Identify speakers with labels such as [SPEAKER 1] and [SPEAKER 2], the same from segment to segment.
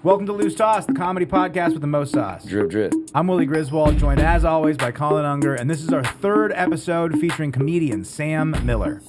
[SPEAKER 1] Welcome to Loose Toss, the comedy podcast with the most sauce.
[SPEAKER 2] Drip, drip.
[SPEAKER 1] I'm Willie Griswold, joined as always by Collin Unger, and this is our third episode featuring comedian Sam Miller.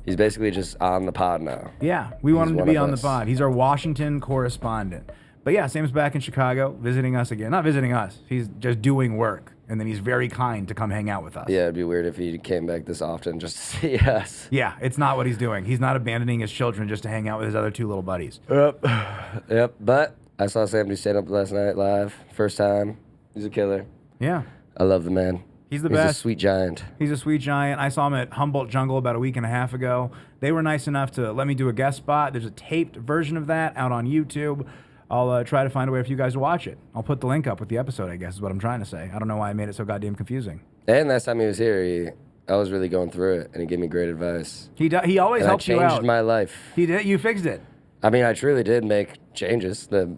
[SPEAKER 2] He's basically just on the pod now.
[SPEAKER 1] Yeah, we want him to be on the
[SPEAKER 2] us.
[SPEAKER 1] pod. He's our Washington correspondent. But yeah, Sam's back in Chicago, visiting us again. Not visiting us, he's just doing work, and then he's very kind to come hang out with us.
[SPEAKER 2] Yeah, it'd be weird if he came back this often just to see us.
[SPEAKER 1] Yeah, it's not what he's doing. He's not abandoning his children just to hang out with his other two little buddies.
[SPEAKER 2] Yep, but I saw Sam do stand-up last night live. First time. He's a killer.
[SPEAKER 1] Yeah.
[SPEAKER 2] I love the man.
[SPEAKER 1] He's the
[SPEAKER 2] He's
[SPEAKER 1] best.
[SPEAKER 2] a sweet giant.
[SPEAKER 1] He's a sweet giant. I saw him at Humboldt Jungle about a week and a half ago. They were nice enough to let me do a guest spot. There's a taped version of that out on YouTube. I'll try to find a way for you guys to watch it. I'll put the link up with the episode, I guess, is what I'm trying to say. I don't know why I made it so goddamn confusing.
[SPEAKER 2] And last time he was here, I was really going through it, and he gave me great advice.
[SPEAKER 1] He always
[SPEAKER 2] And
[SPEAKER 1] helps you out.
[SPEAKER 2] I changed my life.
[SPEAKER 1] He did. You fixed it.
[SPEAKER 2] I mean, I truly did make changes that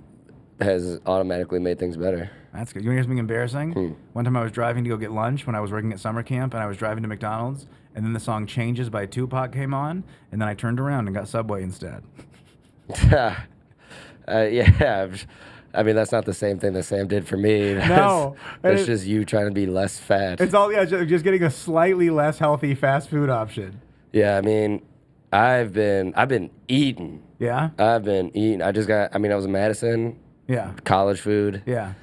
[SPEAKER 2] has automatically made things better.
[SPEAKER 1] That's good. You want to hear something embarrassing? One time I was driving to go get lunch when I was working at summer camp, and I was driving to McDonald's, and then the song Changes by Tupac came on, and then I turned around and got Subway instead.
[SPEAKER 2] Yeah, I mean, that's not the same thing that Sam did for me.
[SPEAKER 1] No.
[SPEAKER 2] That's just you trying to be less fat.
[SPEAKER 1] It's all, yeah, just getting a slightly less healthy fast food option.
[SPEAKER 2] Yeah, I mean, I've been eating.
[SPEAKER 1] Yeah?
[SPEAKER 2] I've been eating. I was in Madison.
[SPEAKER 1] Yeah.
[SPEAKER 2] College food.
[SPEAKER 1] Yeah.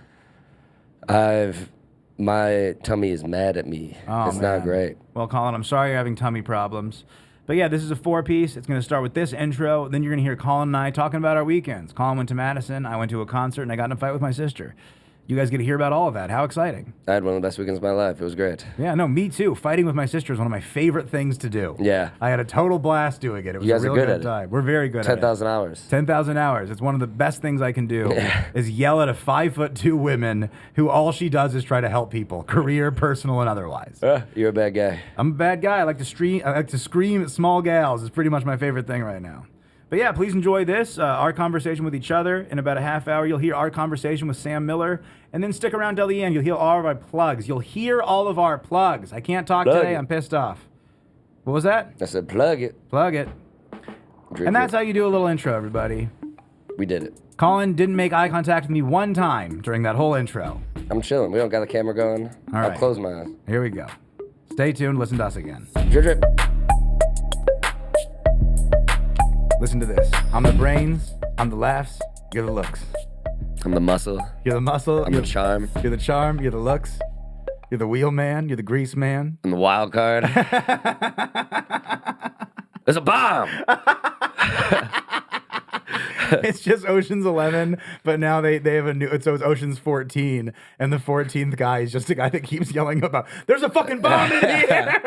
[SPEAKER 2] My tummy is mad at me.
[SPEAKER 1] Oh,
[SPEAKER 2] it's
[SPEAKER 1] man.
[SPEAKER 2] not great.
[SPEAKER 1] Well, Collin, I'm sorry you're having tummy problems. But yeah, this is a four-piece. It's going to start with this intro. Then you're going to hear Collin and I talking about our weekends. Collin went to Madison. I went to a concert, and I got in a fight with my sister. You guys get to hear about all of that. How exciting.
[SPEAKER 2] I had one of the best weekends of my life. It was great.
[SPEAKER 1] Yeah, no, me too. Fighting with my sister is one of my favorite things to do.
[SPEAKER 2] Yeah.
[SPEAKER 1] I had a total blast doing it. It was
[SPEAKER 2] You guys
[SPEAKER 1] a real
[SPEAKER 2] are good
[SPEAKER 1] good
[SPEAKER 2] at it.
[SPEAKER 1] time. We're very good at it.
[SPEAKER 2] 10,000 hours.
[SPEAKER 1] 10,000 hours. It's one of the best things I can do is yell at a 5'2" woman who all she does is try to help people, career, personal, and otherwise.
[SPEAKER 2] You're a bad guy.
[SPEAKER 1] I'm a bad guy. I like to scream at small gals. It's pretty much my favorite thing right now. But yeah, please enjoy this, our conversation with each other. In about a half hour, you'll hear our conversation with Sam Miller. And then stick around till the end. You'll hear all of our plugs. You'll hear all of our plugs. I can't talk today. I'm pissed off. What was that?
[SPEAKER 2] I said plug it.
[SPEAKER 1] Plug it. And that's how you do a little intro, everybody.
[SPEAKER 2] We did it.
[SPEAKER 1] Collin didn't make eye contact with me one time during that whole intro.
[SPEAKER 2] I'm chilling. We don't got the camera going.
[SPEAKER 1] All right.
[SPEAKER 2] I'll close my eyes.
[SPEAKER 1] Here we go. Stay tuned. Listen to us again.
[SPEAKER 2] Drip, drip.
[SPEAKER 1] Listen to this. I'm the brains. I'm the laughs. You're the looks.
[SPEAKER 2] I'm the muscle.
[SPEAKER 1] You're the muscle.
[SPEAKER 2] I'm the charm.
[SPEAKER 1] You're the charm. You're the looks. You're the wheel man. You're the grease man.
[SPEAKER 2] I'm the wild card. There's a bomb.
[SPEAKER 1] It's just Ocean's 11, but now they have a new, so it's Ocean's 14, and the 14th guy is just a guy that keeps yelling about, there's a fucking bomb in here!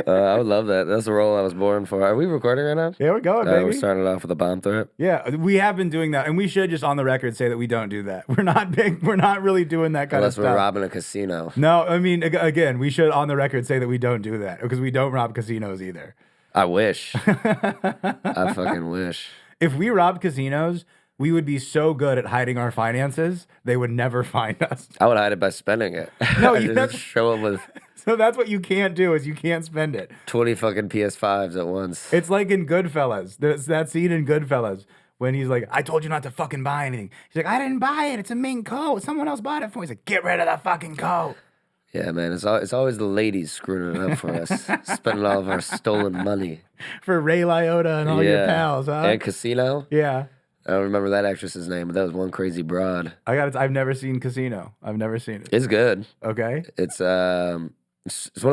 [SPEAKER 2] I would love that. That's the role I was born for. Are we recording right now?
[SPEAKER 1] Yeah, we're going, baby.
[SPEAKER 2] We're starting off with a bomb threat.
[SPEAKER 1] Yeah, we have been doing that, and we should just on the record say that we don't do that. We're not really doing that kind of stuff.
[SPEAKER 2] Unless we're robbing a casino.
[SPEAKER 1] No, I mean, again, we should on the record say that we don't do that, because we don't rob casinos either.
[SPEAKER 2] I wish. I fucking wish.
[SPEAKER 1] If we robbed casinos, we would be so good at hiding our finances, they would never find us.
[SPEAKER 2] I would hide it by spending it.
[SPEAKER 1] No,
[SPEAKER 2] you just show up with
[SPEAKER 1] So that's what you can't do, is you can't spend it.
[SPEAKER 2] 20 fucking PS5s at once.
[SPEAKER 1] It's like in Goodfellas. There's that scene in Goodfellas when he's like, I told you not to fucking buy anything. He's like, I didn't buy it. It's a mink coat. Someone else bought it for me. He's like, get rid of the fucking coat.
[SPEAKER 2] Yeah, man, it's always the ladies screwing it up for us, spending all of our stolen money.
[SPEAKER 1] For Ray Liotta and all your pals, huh?
[SPEAKER 2] And Casino?
[SPEAKER 1] Yeah.
[SPEAKER 2] I don't remember that actress's name, but that was one crazy broad.
[SPEAKER 1] I've never seen Casino. I've never seen it.
[SPEAKER 2] It's good.
[SPEAKER 1] Okay.
[SPEAKER 2] It's one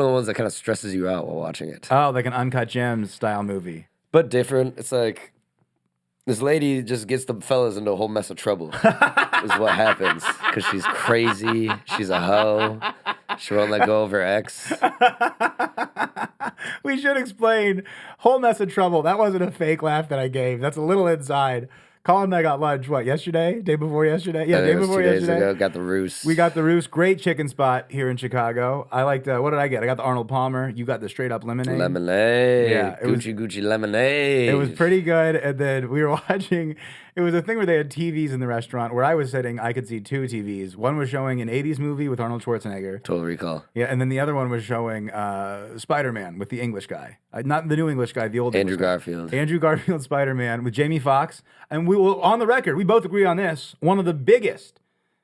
[SPEAKER 2] of the ones that kind of stresses you out while watching it.
[SPEAKER 1] Oh, like an Uncut Gems style movie.
[SPEAKER 2] But different. It's like this lady just gets the fellas into a whole mess of trouble. Is what happens. Because she's crazy. She's a hoe. She won't let go of her ex.
[SPEAKER 1] We should explain. Whole mess of trouble. That wasn't a fake laugh that I gave. That's a little inside. Collin and I got lunch, what, yesterday? Day before yesterday? Yeah, day before
[SPEAKER 2] 2 days
[SPEAKER 1] yesterday.
[SPEAKER 2] ago, got the Roos.
[SPEAKER 1] We got the Roos. Great chicken spot here in Chicago. I liked, what did I get? I got the Arnold Palmer. You got the straight up lemonade.
[SPEAKER 2] Lemonade.
[SPEAKER 1] Yeah,
[SPEAKER 2] Gucci lemonade.
[SPEAKER 1] It was pretty good. And then we were watching, it was a thing where they had TVs in the restaurant. Where I was sitting, I could see two TVs. One was showing an 80s movie with Arnold Schwarzenegger.
[SPEAKER 2] Total Recall.
[SPEAKER 1] Yeah, and then the other one was showing Spider-Man with the English guy. Not the new English guy, the old
[SPEAKER 2] Andrew
[SPEAKER 1] English guy.
[SPEAKER 2] Garfield.
[SPEAKER 1] Andrew Garfield Spider-Man with Jamie Foxx. And we will, on the record, we both agree on this. One of the biggest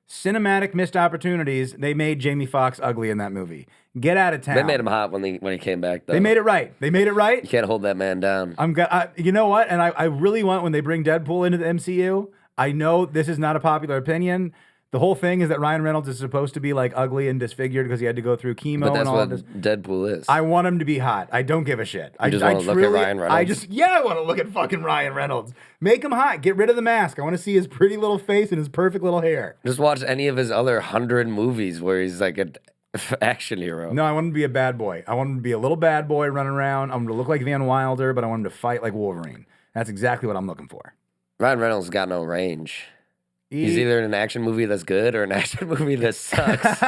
[SPEAKER 1] cinematic missed opportunities, they made Jamie Foxx ugly in that movie. Get out of town.
[SPEAKER 2] They made him hot when he came back, though.
[SPEAKER 1] They made it right. They made it right.
[SPEAKER 2] You can't hold that man down.
[SPEAKER 1] You know what? And I really want, when they bring Deadpool into the MCU, I know this is not a popular opinion. The whole thing is that Ryan Reynolds is supposed to be like ugly and disfigured because he had to go through chemo
[SPEAKER 2] But that's
[SPEAKER 1] and all
[SPEAKER 2] what
[SPEAKER 1] this.
[SPEAKER 2] Deadpool is.
[SPEAKER 1] I want him to be hot. I don't give a shit.
[SPEAKER 2] You just want to look at Ryan Reynolds?
[SPEAKER 1] I want to look at fucking Ryan Reynolds. Make him hot. Get rid of the mask. I want to see his pretty little face and his perfect little hair.
[SPEAKER 2] Just watch any of his other 100 movies where he's like an action hero.
[SPEAKER 1] No, I want him to be a bad boy. I want him to be a little bad boy running around. I want him to look like Van Wilder, but I want him to fight like Wolverine. That's exactly what I'm looking for.
[SPEAKER 2] Ryan Reynolds got no range. He's either in an action movie that's good or an action movie that sucks.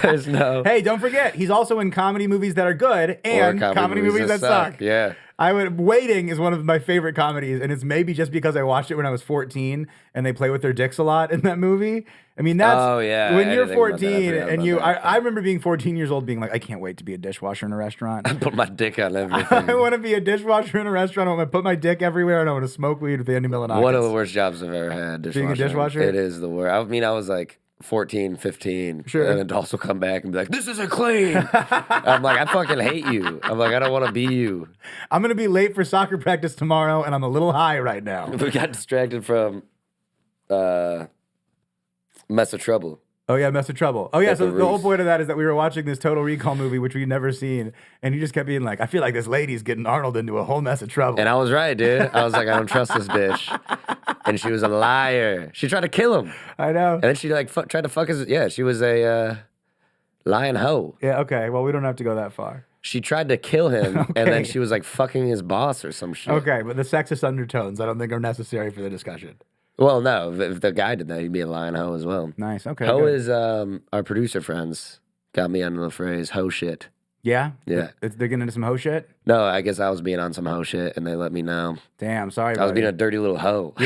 [SPEAKER 2] There's no.
[SPEAKER 1] Hey, don't forget, he's also in comedy movies that are good and comedy movies that suck.
[SPEAKER 2] Yeah.
[SPEAKER 1] Waiting is one of my favorite comedies, and it's maybe just because I watched it when I was 14 and they play with their dicks a lot in that movie. I mean, that's when you're 14 and I remember being 14 years old being like, I can't wait to be a dishwasher in a restaurant.
[SPEAKER 2] I put my dick on everything.
[SPEAKER 1] I want to be a dishwasher in a restaurant. I want to put my dick everywhere and I want to smoke weed with Andy Milonakis.
[SPEAKER 2] One of the worst jobs I've ever had. Dishwasher.
[SPEAKER 1] Being a dishwasher?
[SPEAKER 2] It is the worst. I mean, I was like 14, 15.
[SPEAKER 1] Sure.
[SPEAKER 2] And adults will come back and be like, this isn't clean. I'm like, I fucking hate you. I'm like, I don't want to be you.
[SPEAKER 1] I'm going to be late for soccer practice tomorrow and I'm a little high right now.
[SPEAKER 2] We got distracted from Mess of Trouble.
[SPEAKER 1] Oh, yeah, Mess of Trouble. Oh, yeah, so the
[SPEAKER 2] Reese.
[SPEAKER 1] whole point of that is that we were watching this Total Recall movie, which we'd never seen, and you just kept being like, I feel like this lady's getting Arnold into a whole mess of trouble.
[SPEAKER 2] And I was right, dude. I was like, I don't trust this bitch. And she was a liar. She tried to kill him.
[SPEAKER 1] I know.
[SPEAKER 2] And then she like tried to fuck his, she was a lying hoe.
[SPEAKER 1] Yeah, okay, well, we don't have to go that far.
[SPEAKER 2] She tried to kill him,
[SPEAKER 1] Okay.
[SPEAKER 2] and then she was like fucking his boss or some shit.
[SPEAKER 1] Okay, but the sexist undertones I don't think are necessary for the discussion.
[SPEAKER 2] Well, no, if the guy did that, he'd be a lying hoe as well.
[SPEAKER 1] Nice, okay.
[SPEAKER 2] Hoe
[SPEAKER 1] good.
[SPEAKER 2] is our producer friends got me on the phrase hoe shit.
[SPEAKER 1] Yeah?
[SPEAKER 2] Yeah.
[SPEAKER 1] They're getting into some hoe shit?
[SPEAKER 2] No, I guess I was being on some hoe shit, and they let me know.
[SPEAKER 1] Damn, sorry
[SPEAKER 2] I was
[SPEAKER 1] buddy.
[SPEAKER 2] being a dirty little hoe. I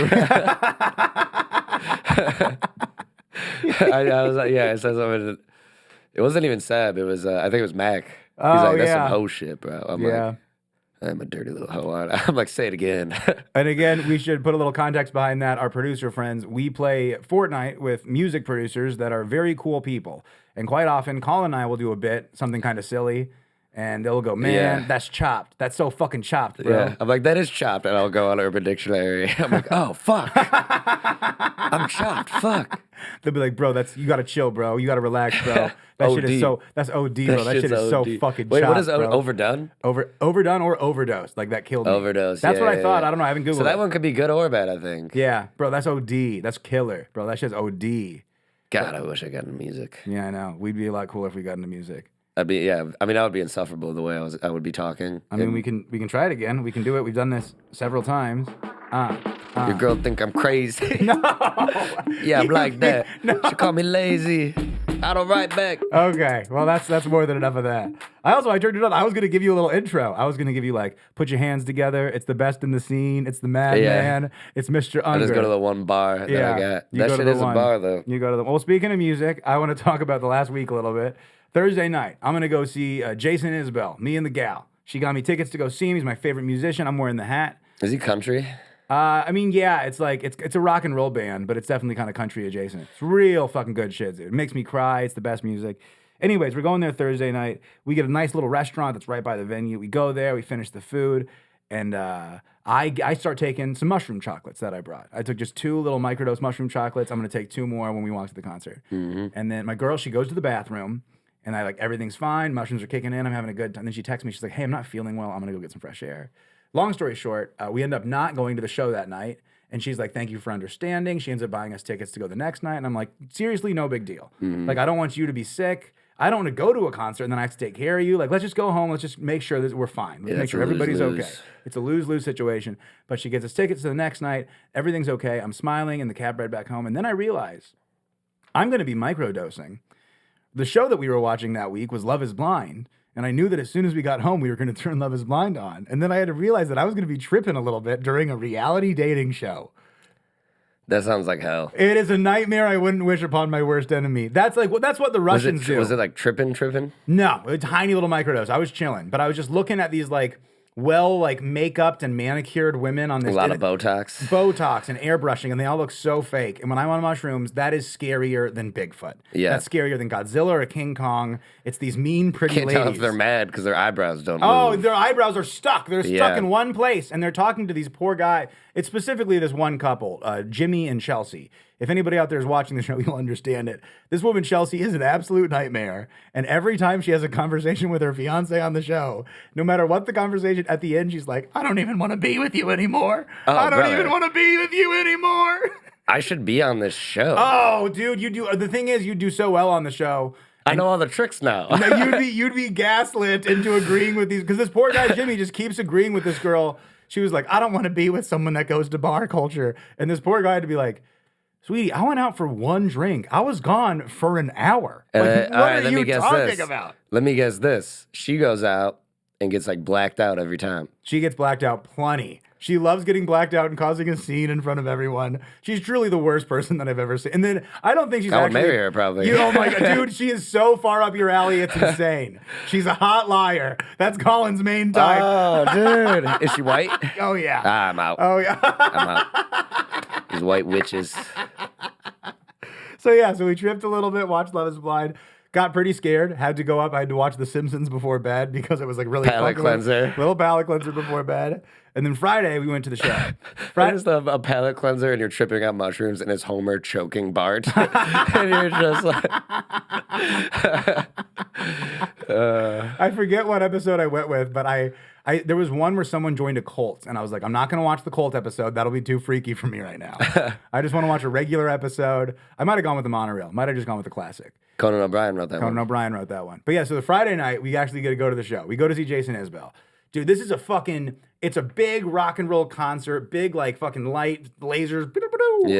[SPEAKER 2] was like, yeah, it says something. It wasn't even Seb. It was, I think it was Mac. He's like, that's some hoe shit, bro. I'm like, I'm a dirty little hoe. I'm like, say it again.
[SPEAKER 1] And again, we should put a little context behind that. Our producer friends, we play Fortnite with music producers that are very cool people. And quite often, Collin and I will do a bit, something kind of silly, and they'll go, man, that's chopped. That's so fucking chopped, bro.
[SPEAKER 2] Yeah. I'm like, that is chopped. And I'll go on Urban Dictionary. I'm like, oh, fuck. I'm chopped. Fuck.
[SPEAKER 1] They'll be like, bro, you gotta chill, bro. You gotta relax, bro. That shit is that's OD, bro. That shit is so fucking chopped.
[SPEAKER 2] Wait, what is
[SPEAKER 1] bro.
[SPEAKER 2] overdone?
[SPEAKER 1] Overdone or overdosed? Like that killed me.
[SPEAKER 2] Overdose.
[SPEAKER 1] That's
[SPEAKER 2] yeah,
[SPEAKER 1] what I thought.
[SPEAKER 2] yeah.
[SPEAKER 1] I don't know. I haven't Googled
[SPEAKER 2] So that
[SPEAKER 1] it.
[SPEAKER 2] one could be good or bad, I think.
[SPEAKER 1] Yeah, bro. That's OD. That's killer, bro. That shit's OD.
[SPEAKER 2] God, I wish I got into music.
[SPEAKER 1] Yeah, I know. We'd be a lot cooler if we got into music.
[SPEAKER 2] I'd be, yeah. I mean, I would be insufferable the way I would be talking.
[SPEAKER 1] I mean, we can try it again. We can do it. We've done this several times.
[SPEAKER 2] Your girl think I'm crazy.
[SPEAKER 1] No.
[SPEAKER 2] Yeah, I'm like that.
[SPEAKER 1] No.
[SPEAKER 2] She call me lazy. I don't write back.
[SPEAKER 1] Okay, well that's more than enough of that. I turned it on. I was gonna give you a little intro. I was gonna give you like, put your hands together. It's the best in the scene. It's the madman. It's Mr. Unger.
[SPEAKER 2] I just go to the one bar that I got.
[SPEAKER 1] You
[SPEAKER 2] That
[SPEAKER 1] go to
[SPEAKER 2] shit
[SPEAKER 1] the
[SPEAKER 2] is
[SPEAKER 1] one.
[SPEAKER 2] a bar though.
[SPEAKER 1] You go to the. Well, speaking of music, I want to talk about the last week a little bit. Thursday night, I'm gonna go see Jason Isbell. Me and the gal. She got me tickets to go see him. He's my favorite musician. I'm wearing the hat.
[SPEAKER 2] Is he country?
[SPEAKER 1] I mean, yeah, it's like it's a rock and roll band, but it's definitely kind of country adjacent. It's real fucking good shit, dude. It makes me cry. It's the best music. Anyways, we're going there Thursday night. We get a nice little restaurant that's right by the venue. We go there, we finish the food, and I start taking some mushroom chocolates that I brought. I took just 2 little microdose mushroom chocolates. I'm gonna take 2 more when we walk to the concert.
[SPEAKER 2] Mm-hmm.
[SPEAKER 1] And then my girl, she goes to the bathroom, and I everything's fine. Mushrooms are kicking in. I'm having a good time. And then she texts me. She's like, "Hey, I'm not feeling well. I'm gonna go get some fresh air." Long story short, we end up not going to the show that night. And she's like, thank you for understanding. She ends up buying us tickets to go the next night. And I'm like, seriously, no big deal.
[SPEAKER 2] Mm-hmm.
[SPEAKER 1] Like, I don't want you to be sick. I don't want to go to a concert and then I have to take care of you. Like, let's just go home. Let's just make sure that we're fine. Let's make sure everybody's okay. It's a lose-lose situation. But she gets us tickets to the next night. Everything's okay. I'm smiling in the cab ride back home. And then I realize I'm going to be microdosing. The show that we were watching that week was Love is Blind. And I knew that as soon as we got home, we were going to turn Love is Blind on. And then I had to realize that I was going to be tripping a little bit during a reality dating show.
[SPEAKER 2] That sounds like hell.
[SPEAKER 1] It is a nightmare I wouldn't wish upon my worst enemy. That's what the Russians do.
[SPEAKER 2] Was it like tripping?
[SPEAKER 1] No, a tiny little microdose. I was chilling, but I was just looking at these like well, like make-upped and manicured women on this.
[SPEAKER 2] A lot of Botox.
[SPEAKER 1] Botox and airbrushing, and they all look so fake. And when I'm on mushrooms, that is scarier than Bigfoot.
[SPEAKER 2] Yeah.
[SPEAKER 1] That's scarier than Godzilla or King Kong. It's these mean, pretty
[SPEAKER 2] Can't
[SPEAKER 1] ladies.
[SPEAKER 2] tell if they're mad because their eyebrows don't
[SPEAKER 1] Oh,
[SPEAKER 2] move.
[SPEAKER 1] their eyebrows are stuck. They're stuck in one place, and they're talking to these poor guy. It's specifically this one couple, Jimmy and Chelsea. If anybody out there is watching the show, you'll understand it. This woman, Chelsea, is an absolute nightmare. And every time she has a conversation with her fiance on the show, no matter what the conversation, at the end, she's like, I don't even want to be with you anymore. I don't even want to be with you anymore.
[SPEAKER 2] I should be on this show.
[SPEAKER 1] Oh, dude, you do. The thing is, you do so well on the show.
[SPEAKER 2] I know all the tricks now.
[SPEAKER 1] No, you'd be gaslit into agreeing with these, because this poor guy, Jimmy, just keeps agreeing with this girl. She was like, I don't want to be with someone that goes to bar culture. And this poor guy had to be like, sweetie, I went out for one drink. I was gone for an hour. Like, what are you talking about?
[SPEAKER 2] Let me guess this. She goes out and gets like blacked out every time.
[SPEAKER 1] She gets blacked out plenty. She loves getting blacked out and causing a scene in front of everyone. She's truly the worst person that I've ever seen. And then I don't think she's
[SPEAKER 2] I would
[SPEAKER 1] actually...
[SPEAKER 2] marry her probably.
[SPEAKER 1] Oh my God, dude, she is so far up your alley, it's insane. She's a hot liar. That's Colin's main type.
[SPEAKER 2] Oh, dude. Is she white?
[SPEAKER 1] Oh, yeah.
[SPEAKER 2] I'm out.
[SPEAKER 1] Oh, yeah.
[SPEAKER 2] I'm out. These white witches.
[SPEAKER 1] So we tripped a little bit, watched Love is Blind. Got pretty scared. Had to go up. I had to watch The Simpsons before bed because it was like really
[SPEAKER 2] palate cleanser.
[SPEAKER 1] Little palate cleanser before bed. And then Friday we went to the show.
[SPEAKER 2] I just love a palate cleanser and you're tripping out mushrooms and it's Homer choking Bart. And you're just like...
[SPEAKER 1] I forget what episode I went with, but I there was one where someone joined a cult, and I was like, I'm not going to watch the cult episode. That'll be too freaky for me right now. I just want to watch a regular episode. I might have gone with the monorail. Might have just gone with the classic.
[SPEAKER 2] Conan O'Brien wrote that one.
[SPEAKER 1] Conan O'Brien wrote that one. But yeah, so the Friday night, we actually get to go to the show. We go to see Jason Isbell. Dude, this is it's a big rock and roll concert, big like fucking light, lasers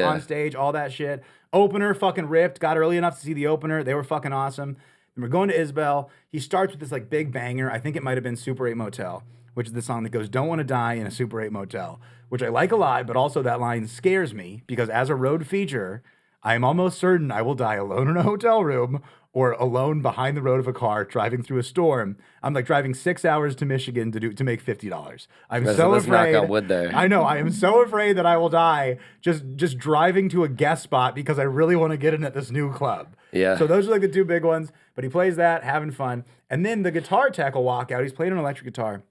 [SPEAKER 1] on stage, all that shit. Opener fucking ripped, got early enough to see the opener. They were fucking awesome. And we're going to Isbell. He starts with this like big banger. I think it might have been Super 8 Motel, which is the song that goes, don't want to die in a Super 8 motel, which I like a lot, but also that line scares me because as a road feature, I am almost certain I will die alone in a hotel room or alone behind the road of a car driving through a storm. I'm like driving 6 hours to Michigan to make $50. I'm so afraid.
[SPEAKER 2] Knock on wood there.
[SPEAKER 1] I know. I am so afraid that I will die just driving to a guest spot because I really want to get in at this new club.
[SPEAKER 2] Yeah.
[SPEAKER 1] So those are like the two big ones. But he plays that, having fun. And then the guitar tech will walk out. He's playing an electric guitar.